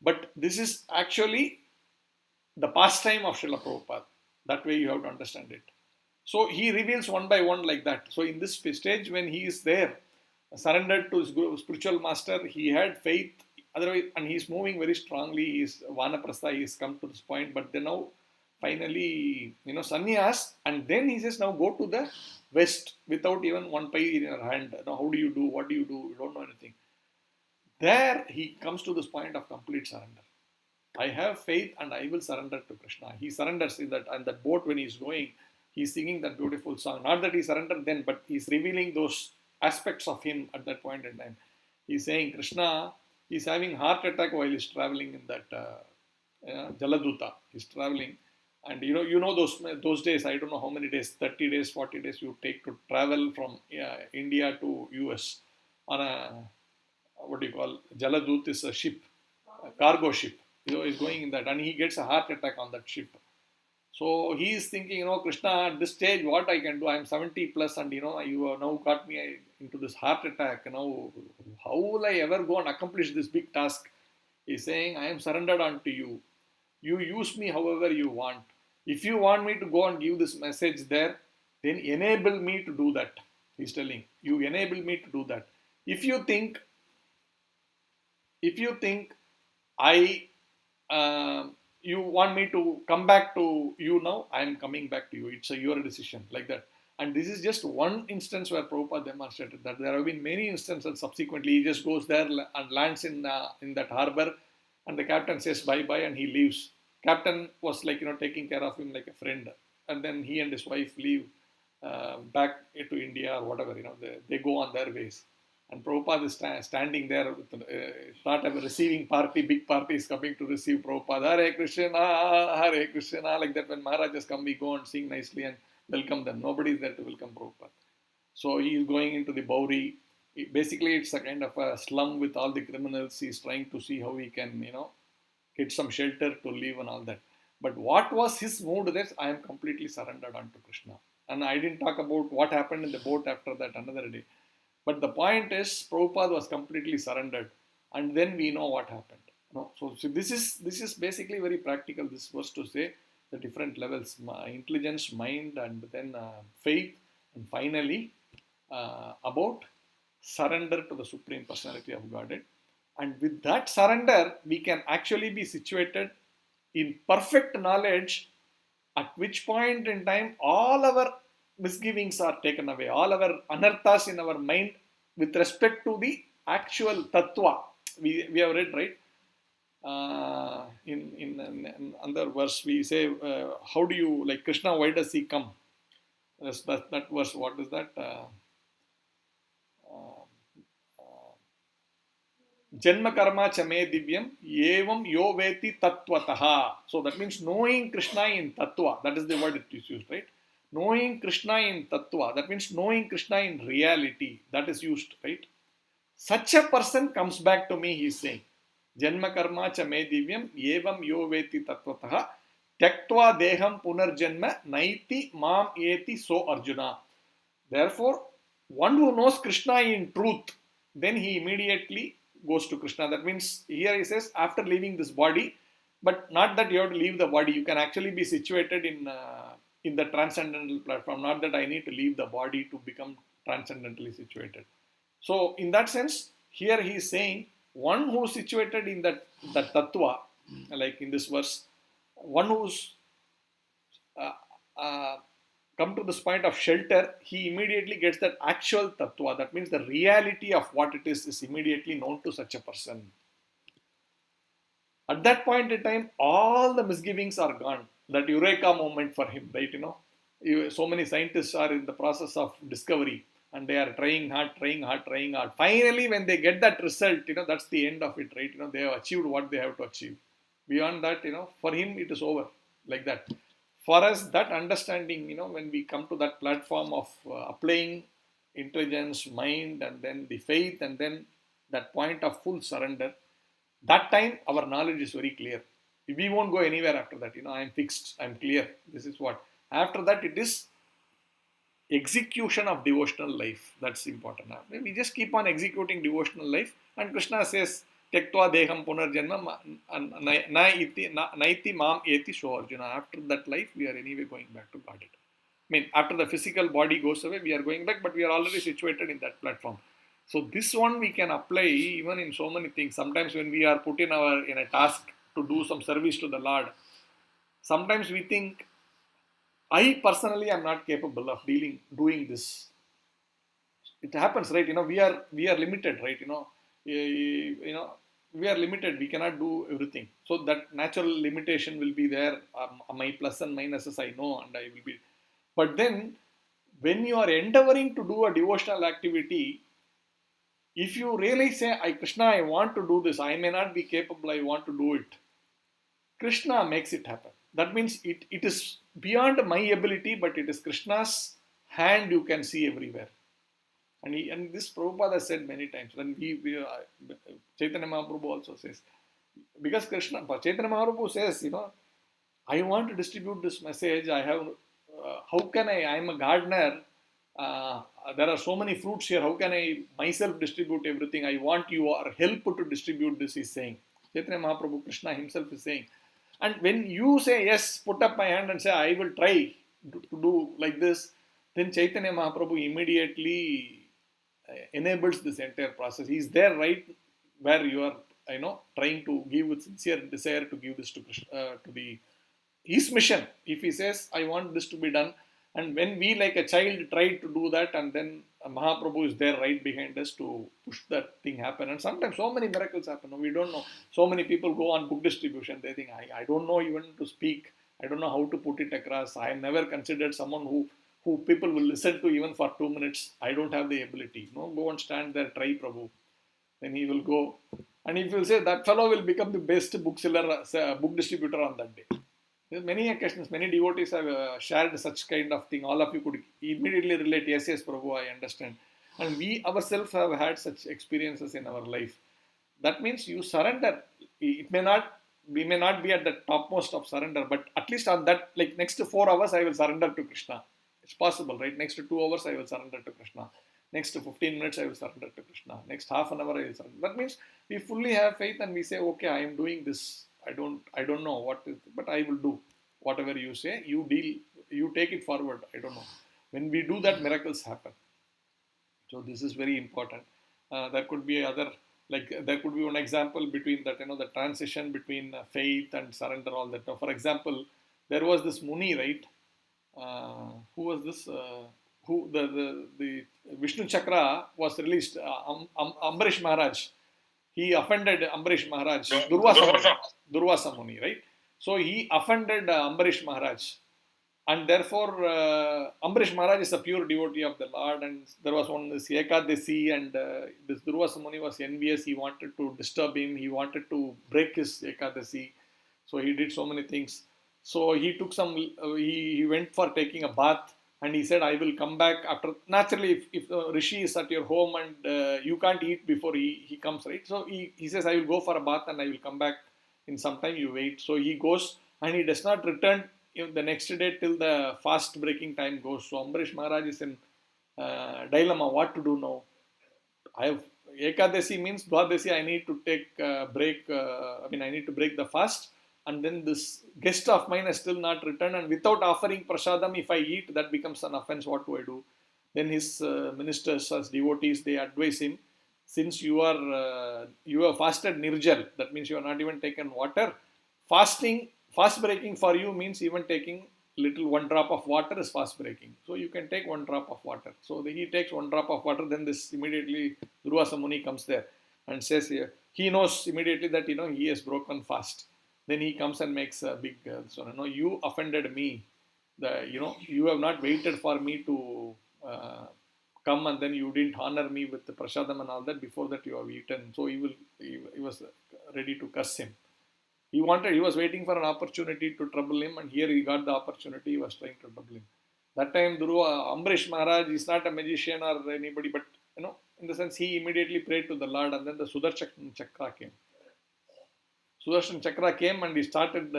But this is actually the pastime of Srila Prabhupada. That way you have to understand it. So he reveals one by one like that. So in this stage when he is there, surrendered to his spiritual master, he had faith. Otherwise, and he is moving very strongly. He is Vanaprastha. He has come to this point. But then now, finally, sannyas. And then he says, now go to the West without even one paisa in your hand. Now, how do you do? What do? You don't know anything. There he comes to this point of complete surrender. I have faith and I will surrender to Krishna. He surrenders in that, and that boat when he's going, he's singing that beautiful song. Not that he surrendered then, but he's revealing those aspects of him at that point in time. He's saying Krishna, he's having heart attack while he's traveling in that Jaladuta. He's traveling. And those days, I don't know how many days, 30 days, 40 days you take to travel from India to US on a, what do you call, Jaladut is a ship, a cargo ship. He's going in that, and he gets a heart attack on that ship. So he is thinking, Krishna, at this stage, what I can do? I'm 70 plus, and you have now got me into this heart attack. Now, how will I ever go and accomplish this big task? He's saying, I am surrendered unto you. You use me however you want. If you want me to go and give this message there, then enable me to do that. He's telling, you enable me to do that. If you think you want me to come back to you now, I am coming back to you. It's your decision, like that. And this is just one instance where Prabhupada demonstrated that. There have been many instances subsequently. He just goes there and lands in that harbor, and the captain says bye-bye and he leaves. Captain was like, taking care of him like a friend. And then he and his wife leave back to India or whatever, they go on their ways. And Prabhupada is standing there with not a receiving party, big party is coming to receive Prabhupada. Hare Krishna, like that. When Maharajas come, we go and sing nicely and welcome them. Nobody is there to welcome Prabhupada. So he is going into the Bowery. Basically, it's a kind of a slum with all the criminals. He's trying to see how he can, get some shelter to live and all that. But what was his mood there? I am completely surrendered unto Krishna. And I didn't talk about what happened in the boat after that another day. But the point is, Prabhupada was completely surrendered. And then we know what happened. So this is basically very practical. This was to say the different levels, intelligence, mind, and then faith, and finally about surrender to the Supreme Personality of Godhead. And with that surrender, we can actually be situated in perfect knowledge, at which point in time all our misgivings are taken away, all our anarthas in our mind with respect to the actual tattva. We have read, right? In another verse, we say, how do you, like Krishna, why does he come? That verse, what is that? Janma karma chame divyam evam yo veti tattvataha. So that means knowing Krishna in tattva. That is the word it is used, right? Knowing Krishna in tattva. That means knowing Krishna in reality. That is used, right? Such a person comes back to me, he is saying. Janma karma chame divyam evam yo veti tattvataha tyaktva deham punarjanma naiti mam eti so Arjuna. Therefore, one who knows Krishna in truth, then he immediately goes to Krishna. That means here he says after leaving this body, but not that you have to leave the body. You can actually be situated in the transcendental platform. Not that I need to leave the body to become transcendentally situated. So in that sense, here he is saying one who is situated in that tattva, like in this verse, one who's come to this point of shelter, he immediately gets that actual tattva. That means the reality of what it is immediately known to such a person. At that point in time, all the misgivings are gone. That eureka moment for him, right? So many scientists are in the process of discovery and they are trying hard. Finally, when they get that result, that's the end of it, right? They have achieved what they have to achieve. Beyond that, for him, it is over, like that. For us, that understanding, when we come to that platform of applying intelligence, mind, and then the faith, and then that point of full surrender, that time our knowledge is very clear. We won't go anywhere after that. I am fixed, I am clear. This is what. After that, it is execution of devotional life. That's important. We just keep on executing devotional life, and Krishna says, Tektva deham punarjanma naiti mam eti so Arjuna. After that life, we are anyway going back to Godhead. After the physical body goes away, we are going back, but we are already situated in that platform. So this one we can apply even in so many things. Sometimes when we are put in a task to do some service to the Lord, sometimes we think, I personally am not capable of doing this. It happens, right? We are limited, right? We are limited. We cannot do everything. So that natural limitation will be there. My plus and minuses I know, and I will be. But then, when you are endeavoring to do a devotional activity, if you really say, Krishna, I want to do this. I may not be capable. I want to do it. Krishna makes it happen. That means it is beyond my ability, but it is Krishna's hand you can see everywhere. And this Prabhupada said many times. When Chaitanya Mahaprabhu also says, because Chaitanya Mahaprabhu says, I want to distribute this message. I have, how can I am a gardener. There are so many fruits here. How can I myself distribute everything? I want your help to distribute this, he's saying. Chaitanya Mahaprabhu, Krishna himself is saying. And when you say, yes, put up my hand and say, I will try to do like this, then Chaitanya Mahaprabhu immediately enables this entire process. He is there right where you are, trying to give with sincere desire to give this to Krishna, his mission. If he says, I want this to be done, and when we like a child try to do that, and then Mahaprabhu is there right behind us to push that thing happen. And sometimes so many miracles happen. We don't know. So many people go on book distribution. They think, I don't know even to speak. I don't know how to put it across. I am never considered someone who people will listen to even for 2 minutes. I don't have the ability. No, go and stand there, try Prabhu. Then he will go. And if you say that fellow will become the best bookseller, book distributor on that day. There's many occasions, many devotees have shared such kind of thing. All of you could immediately relate, yes, Prabhu, I understand. And we ourselves have had such experiences in our life. That means you surrender. It may not, we may not be at the topmost of surrender, but at least on that, like next 4 hours, I will surrender to Krishna. It's possible, right? Next 2 hours, I will surrender to Krishna. Next 15 minutes, I will surrender to Krishna. Next half an hour, I will surrender. That means we fully have faith and we say, okay, I am doing this. I don't know what is, but I will do whatever you say. You deal, you take it forward. I don't know. When we do that, miracles happen. So this is very important. There could be other, like there could be one example between that, the transition between faith and surrender, all that. Now, for example, there was this Muni, right? Who was this? Who the Vishnu Chakra was released. Ambarish Maharaj. He offended Ambarish Maharaj. Durvasa Muni, right? So he offended Ambarish Maharaj. And therefore, Ambarish Maharaj is a pure devotee of the Lord. And there was one, this Ekadasi, and this Durvasa Muni was envious. He wanted to disturb him. He wanted to break his Ekadasi. So he did so many things. So he took some, he went for taking a bath. And he said, I will come back after. Naturally, if Rishi is at your home and you can't eat before he comes, right? So he says, I will go for a bath and I will come back in some time. You wait. So he goes and he does not return the next day till the fast breaking time goes. So Ambarish Maharaj is in dilemma. What to do now? I have Ekadasi means Dwadasi. I need to take break. I need to break the fast. And then this guest of mine has still not returned, and without offering prasadam, if I eat, that becomes an offense. What do I do? Then his ministers, as devotees, they advise him, since you have fasted nirjal, that means you have not even taken water. Fast breaking for you means even taking little 1 drop of water is fast breaking. So you can take 1 drop of water. So he takes 1 drop of water. Then this immediately Durvasa Muni comes there and says, he knows immediately that he has broken fast. Then he comes and makes a big, you offended me. You have not waited for me to come, and then you didn't honor me with the prasadam and all that. Before that you have eaten. So he was ready to curse him. He was waiting for an opportunity to trouble him, and here he got the opportunity. He was trying to trouble him. That time Ambarish Maharaj is not a magician or anybody, but in the sense he immediately prayed to the Lord, and then the Sudarshan Chakra came. Sudarshan Chakra came and he started,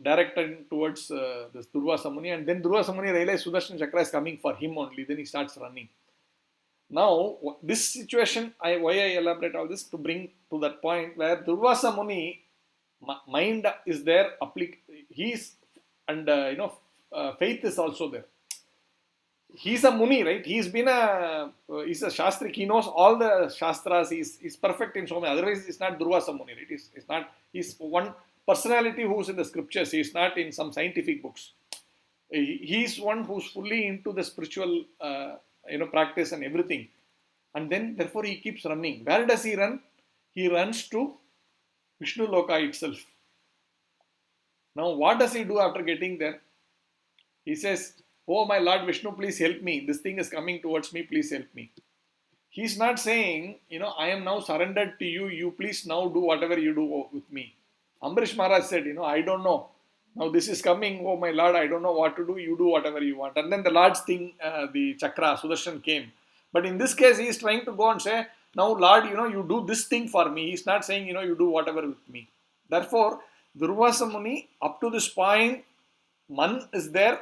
directed towards this Durvasa Muni, and then Durvasa Muni realized Sudarshan Chakra is coming for him only. Then he starts running. Now, this situation, why I elaborate all this, to bring to that point where Durvasa Muni, mind is there, faith is also there. He's a Muni, right? He's a Shastrik. He knows all the Shastras. He's perfect in so many. Otherwise, he's not Durvasa Muni, right? He's one personality who's in the scriptures. He's not in some scientific books. He's one who's fully into the spiritual, practice and everything. And then, therefore, he keeps running. Where does he run? He runs to Vishnu Loka itself. Now, what does he do after getting there? He says, oh, my Lord Vishnu, please help me. This thing is coming towards me. Please help me. He's not saying, I am now surrendered to you. You please now do whatever you do with me. Ambarish Maharaj said, I don't know. Now this is coming. Oh, my Lord, I don't know what to do. You do whatever you want. And then the Lord's thing, the Chakra, Sudarshan came. But in this case, he is trying to go and say, now, Lord, you do this thing for me. He's not saying, you do whatever with me. Therefore, Durvasa Muni, up to this point, man is there.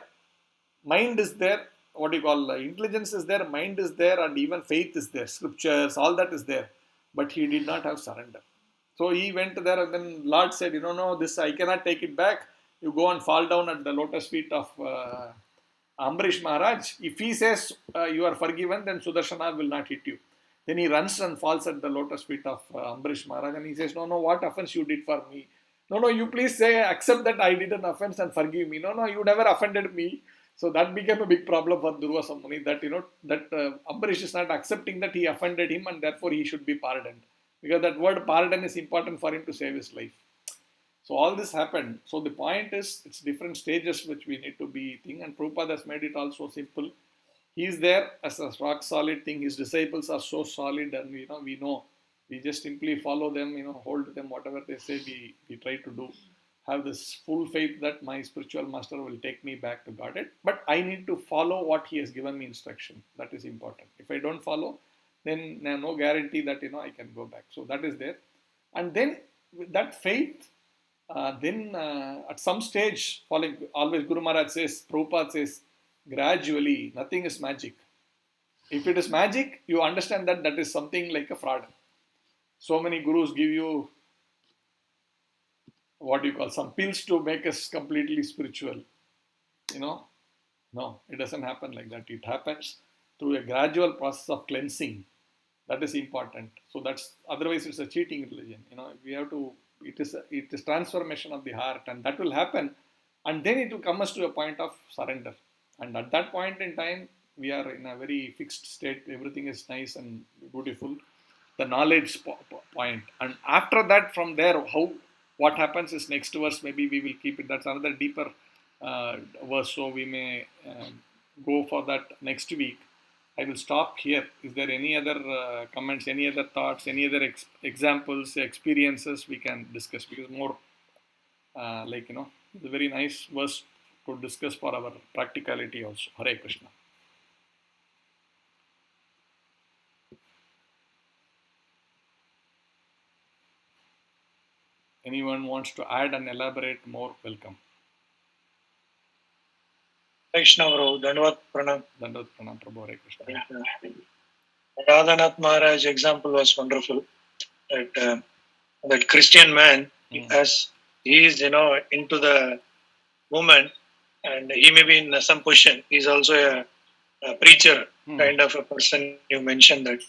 Mind is there, intelligence is there, mind is there, and even faith is there, scriptures, all that is there. But he did not have surrender. So he went there, and then Lord said, no, this I cannot take it back. You go and fall down at the lotus feet of Ambarish Maharaj. If he says you are forgiven, then Sudarshana will not hit you. Then he runs and falls at the lotus feet of Ambarish Maharaj, and he says, no, what offense you did for me? No, you please say, accept that I did an offense and forgive me. No, you never offended me. So that became a big problem for Durvasa Muni, that that Ambarish is not accepting that he offended him and therefore he should be pardoned, because that word pardon is important for him to save his life. So all this happened. So the point is, it's different stages which we need to be thinking, and Prabhupada has made it also simple. He is there as a rock solid thing. His disciples are so solid, and we know. We just simply follow them, hold them, whatever they say, we try to do. Have this full faith that my spiritual master will take me back to Godhead. But I need to follow what he has given me instruction. That is important. If I don't follow, then there no guarantee that I can go back. So that is there. And then with that faith, then at some stage, following always Guru Maharaj says, Prabhupada says, gradually, nothing is magic. If it is magic, you understand that that is something like a fraud. So many gurus give you what you call some pills to make us completely spiritual. No, it doesn't happen like that. It happens through a gradual process of cleansing. That is important. So that's otherwise it's a cheating religion. We have to. It is transformation of the heart, and that will happen, and then it will come us to a point of surrender. And at that point in time, we are in a very fixed state. Everything is nice and beautiful. The knowledge point, and after that, from there, what happens is next verse. Maybe we will keep it. That's another deeper verse. So we may go for that next week. I will stop here. Is there any other comments, any other thoughts, any other examples, experiences we can discuss? Because more it's a very nice verse to discuss for our practicality also. Hare Krishna. Anyone wants to add and elaborate more, welcome. Krishna Prabhu, Dandavad Pranam. Dandavad Pranam Prabhu, Hare Krishna. Radhanath Maharaj example was wonderful. That Christian man, as he is, into the movement, and he may be in some position. He is also a preacher kind of a person. You mentioned that.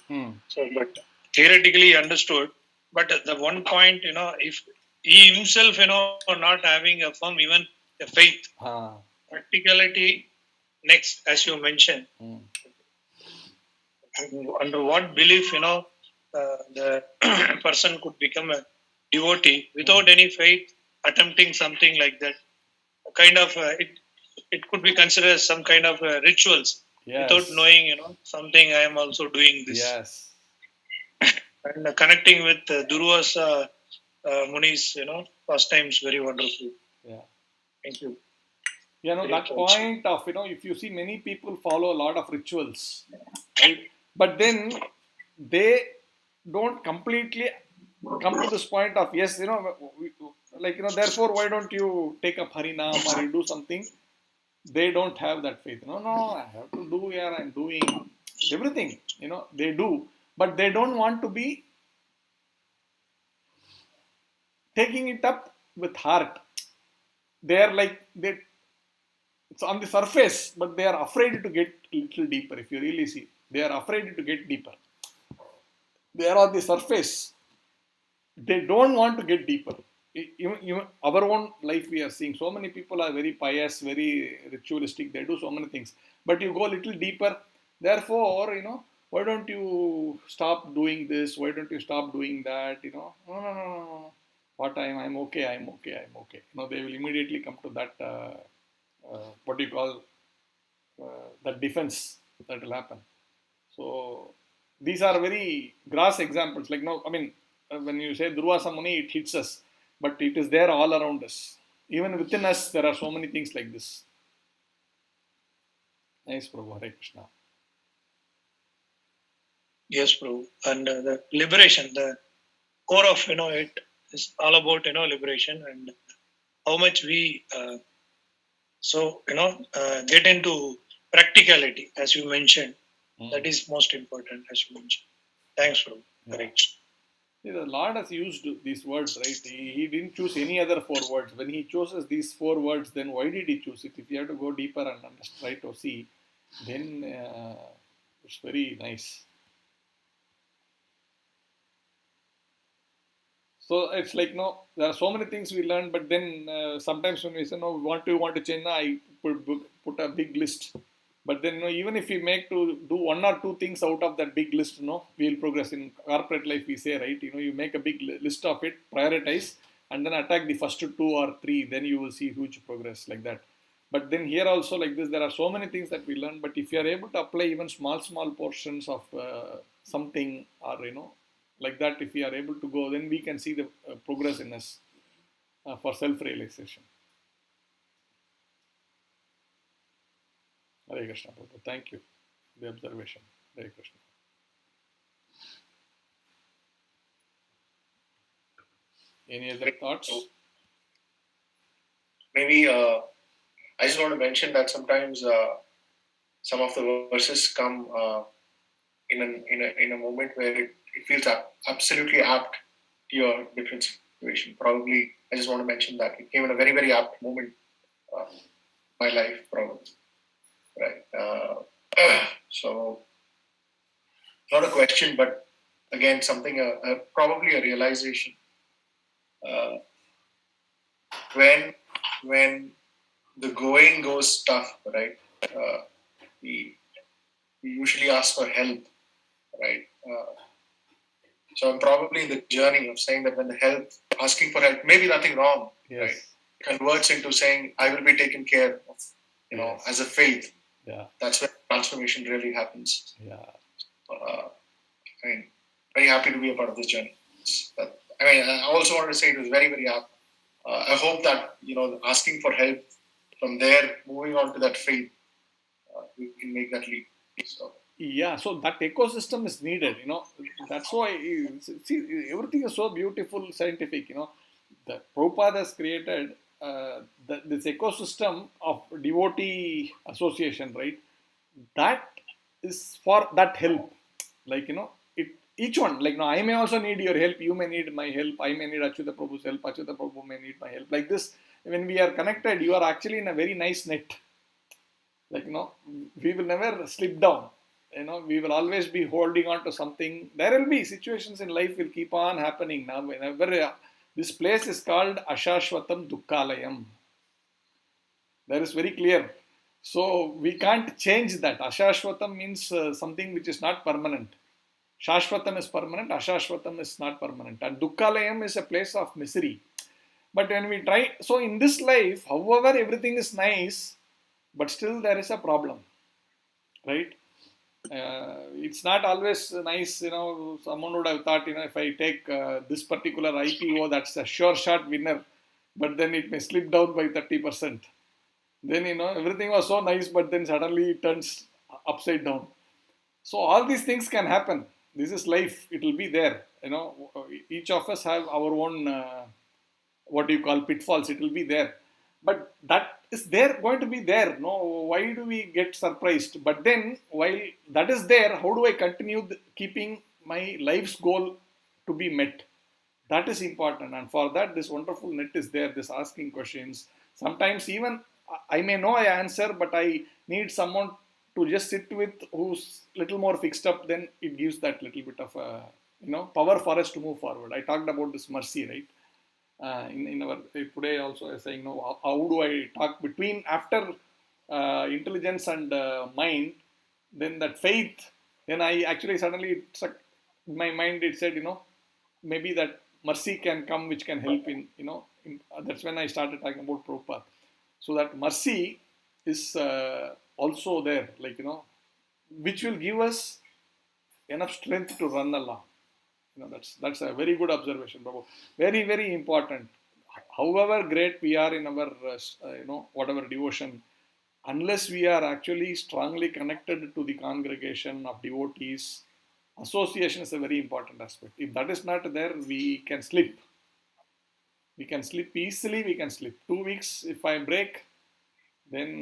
So, but theoretically understood. But the one point, if he himself, not having a firm, even a faith, practicality next, as you mentioned. Under what belief, the person could become a devotee without any faith, attempting something like that. Kind of, it could be considered as some kind of rituals. Yes. Without knowing, something I am also doing this. Yes. And connecting with Durvasa Muni's, pastimes, very wonderful. Yeah. Thank you. That point of, if you see many people follow a lot of rituals, right? But then they don't completely come to this point of, yes, therefore, why don't you take up Harinam or you do something? They don't have that faith. No, I have to do here, I'm doing everything, they do. But they don't want to be taking it up with heart. They are it's on the surface, but they are afraid to get a little deeper. If you really see, they are afraid to get deeper. They are on the surface. They don't want to get deeper. Even our own life, we are seeing so many people are very pious, very ritualistic. They do so many things. But you go a little deeper. Therefore, why don't you stop doing this? Why don't you stop doing that? No. What I'm okay. They will immediately come to that. What do you call that defense that will happen. So these are very gross examples. When you say Durvasa Muni, it hits us, but it is there all around us. Even within us, there are so many things like this. Nice, Prabhu. Hare Krishna. Yes, Prabhu. And the liberation, the core of it is all about liberation, and how much we get into practicality, as you mentioned. That is most important, as you mentioned. Thanks, Prabhu. Correct. See, the Lord has used these words, right? He didn't choose any other 4 words. When he chooses these 4 words, then why did he choose it? If you have to go deeper and try to see, then it's very nice. So it's like, no, there are so many things we learn, but then sometimes when we say, no, want to change, I put a big list. But then, even if we make to do one or two things out of that big list, we'll progress. In corporate life, we say, right, you make a big list of it, prioritize, and then attack the first two or three, then you will see huge progress like that. But then here also like this, there are so many things that we learn, but if you are able to apply even small portions of something, or, like that, if we are able to go, then we can see the progress in us for self-realization. Hare Krishna, Prabhu. Thank you for the observation. Hare Krishna. Any other thoughts? Maybe I just want to mention that sometimes some of the verses come in a moment where it feels absolutely apt to your different situation. Probably, I just want to mention that it came in a very, very apt moment in my life, probably. Right. So, not a question, but again, something, probably a realization. When the going goes tough, right? We usually ask for help, right? So I'm probably in the journey of saying that when asking for help, maybe nothing wrong, Yes. right? Converts into saying, I will be taken care of, Yes. as a faith. Yeah. That's when transformation really happens. Yeah. I mean, very happy to be a part of this journey. I also want to say it was very, very apt. I hope that, asking for help from there, moving on to that faith, we can make that leap. So, Yeah, so that ecosystem is needed, That's why, see, everything is so beautiful, scientific, The Prabhupada has created this ecosystem of devotee association, right? That is for that help. Like, each one, like, I may also need your help, you may need my help, I may need Achyuta Prabhu's help, Achyuta Prabhu may need my help. Like this, when we are connected, you are actually in a very nice net. Like, we will never slip down. We will always be holding on to something. There will be situations in life will keep on happening. Now, whenever this place is called Ashashvatam Dukkalayam. That is very clear. So we can't change that. Ashashvatam means something which is not permanent. Shashvatam is permanent, Ashashvatam is not permanent. And Dukkalayam is a place of misery. But when we try, so in this life, however, everything is nice, but still there is a problem, right? It's not always nice, someone would have thought, if I take this particular IPO, that's a sure shot winner, but then it may slip down by 30%. Then, everything was so nice, but then suddenly it turns upside down. So all these things can happen. This is life. It will be there. Each of us have our own, what do you call, pitfalls. It will be there. But that is there, going to be there. No, why do we get surprised? But then, while that is there, how do I continue keeping my life's goal to be met? That is important. And for that, this wonderful net is there, this asking questions. Sometimes even I may know I answer, but I need someone to just sit with who's little more fixed up, then it gives that little bit of power for us to move forward. I talked about this mercy, right? In our today also saying, how do I talk between after intelligence and mind, then that faith, then I actually suddenly in my mind it said, maybe that mercy can come which can help that's when I started talking about Prabhupada. So that mercy is also there, like, which will give us enough strength to run along. That's a very good observation, Prabhu. Very, very important. However great we are in our, whatever devotion, unless we are actually strongly connected to the congregation of devotees, association is a very important aspect. If that is not there, we can slip. We can slip easily, we can slip. 2 weeks, if I break, then,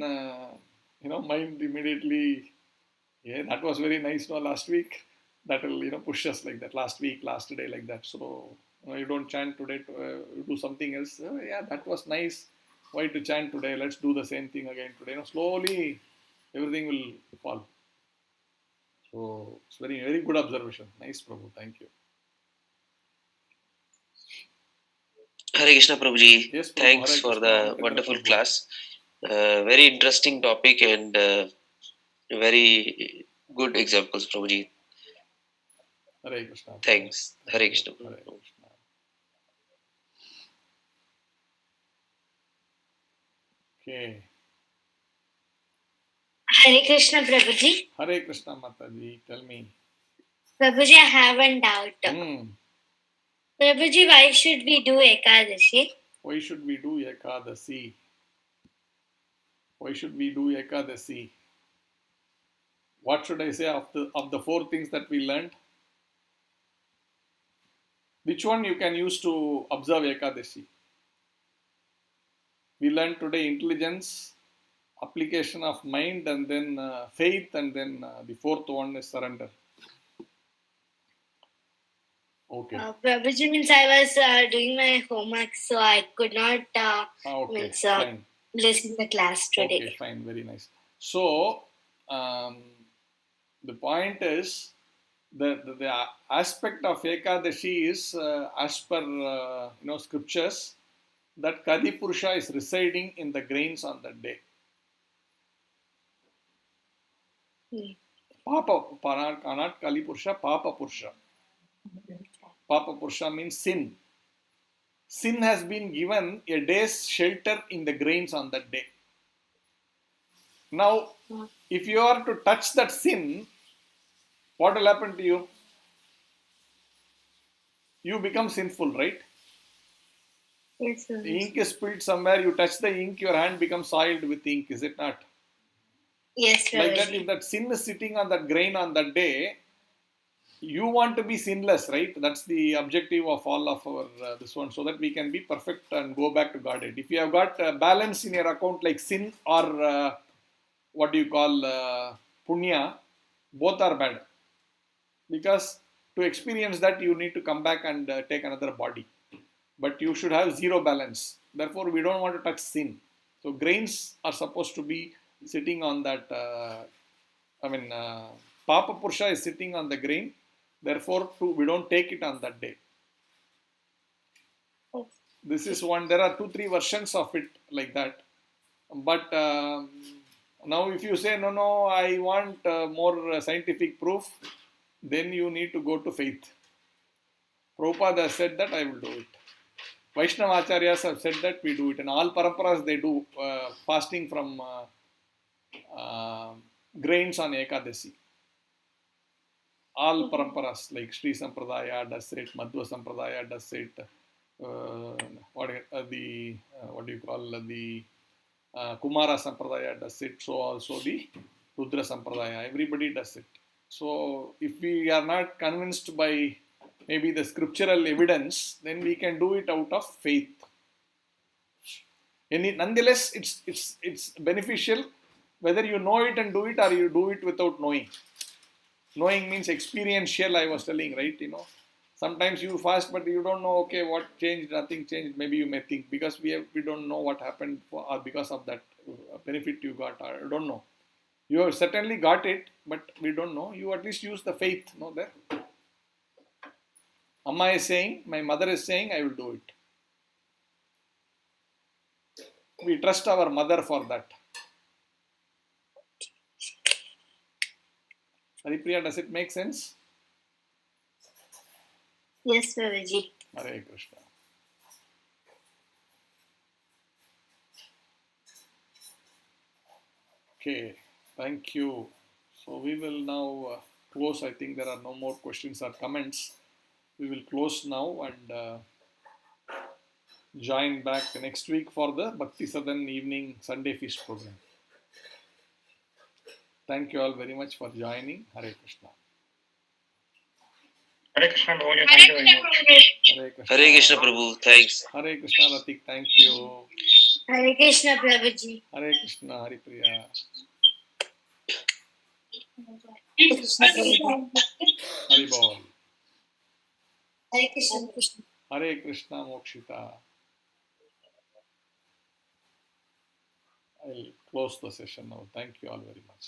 mind immediately, yeah, that was very nice, last week. That will, push us like that. Last week, last day, like that. So, you don't chant today, you do something else. Yeah, that was nice. Why to chant today? Let's do the same thing again today. Slowly, everything will fall. So, it's very, very good observation. Nice, Prabhu. Thank you. Hare Krishna Prabhuji. Yes, Prabhu. Thanks Hare for Krishna, the Ramachandra wonderful Prabhu. class. Very interesting topic and very good examples, Prabhuji. Hare Krishna. Prabhu. Thanks. Thank Hare you. Krishna. Hare Prabhu. Krishna. Okay. Hare Krishna Prabhuji. Hare Krishna Mataji, tell me. Prabhuji, I have one doubt. Prabhuji, why should we do Ekadashi? Why should we do Ekadasi? Why should we do Ekadasi? What should I say of the four things that we learned? Which one you can use to observe Ekadashi? We learned today intelligence, application of mind, and then faith, and then the fourth one is surrender. Okay. Prabhuji, means I was doing my homework, so I could not Okay, fine. listen the class today. Okay, fine, very nice. So, the point is the aspect of Ekadashi is as per scriptures that Kali Purusha is residing in the grains on that day. Papa, not Kali Purusha, Papa Purusha. Papa Purusha means sin. Sin has been given a day's shelter in the grains on that day. Now, if you are to touch that sin, what will happen to you? You become sinful, right? Yes, sir. The ink is spilled somewhere, you touch the ink, your hand becomes soiled with ink, is it not? Yes, sir. Like that, if that sin is sitting on that grain on that day, you want to be sinless, right? That's the objective of all of our this one, so that we can be perfect and go back to Godhead. If you have got balance in your account like sin or what do you call punya, both are bad. Because to experience that, you need to come back and take another body. But you should have zero balance. Therefore, we don't want to touch sin. So grains are supposed to be sitting on that. Papa Purusha is sitting on the grain. Therefore, we don't take it on that day. This is one. There are 2-3 versions of it like that. But now, if you say no, I want more scientific proof, then you need to go to faith. Prabhupada has said that I will do it. Vaishnava Acharyas have said that we do it, and all paramparas they do fasting from grains on Ekadasi. All paramparas like Sri Sampradaya does it, Madhva Sampradaya does it. What do you call the Kumara Sampradaya does it. So also the Rudra Sampradaya. Everybody does it. So if we are not convinced by maybe the scriptural evidence, then we can do it out of faith. Nonetheless, it's beneficial whether you know it and do it or you do it without knowing. Knowing means experiential, I was telling, right? Sometimes you fast, but you don't know, okay, what changed, nothing changed. Maybe you may think, because we don't know what happened or because of that benefit you got, or I don't know. You have certainly got it, but we don't know. You at least use the faith, there. Amma is saying, my mother is saying, I will do it. We trust our mother for that. Haripriya, does it make sense? Yes, Prabhuji. Hare Krishna. Okay, thank you. So we will now close. I think there are no more questions or comments. We will close now and join back next week for the Bhakti Sadan evening Sunday feast program. Thank you all very much for joining. Hare Krishna. Hare Krishna, Prabhuji, thank you very much. Hare Krishna. Hare Krishna Prabhu. Thanks. Hare Krishna Ratik. Thank you. Hare Krishna Prabhuji. Hare Krishna Haripriya. Hare Krishna Prabhuji. Hari Bol. Hare Krishna Krishna. Hare Krishna Mokshita. I'll close the session now. Thank you all very much.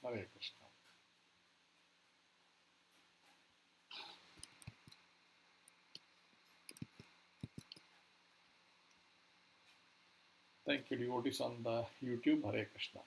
Hare Krishna. Thank you, devotees on the YouTube. Hare Krishna.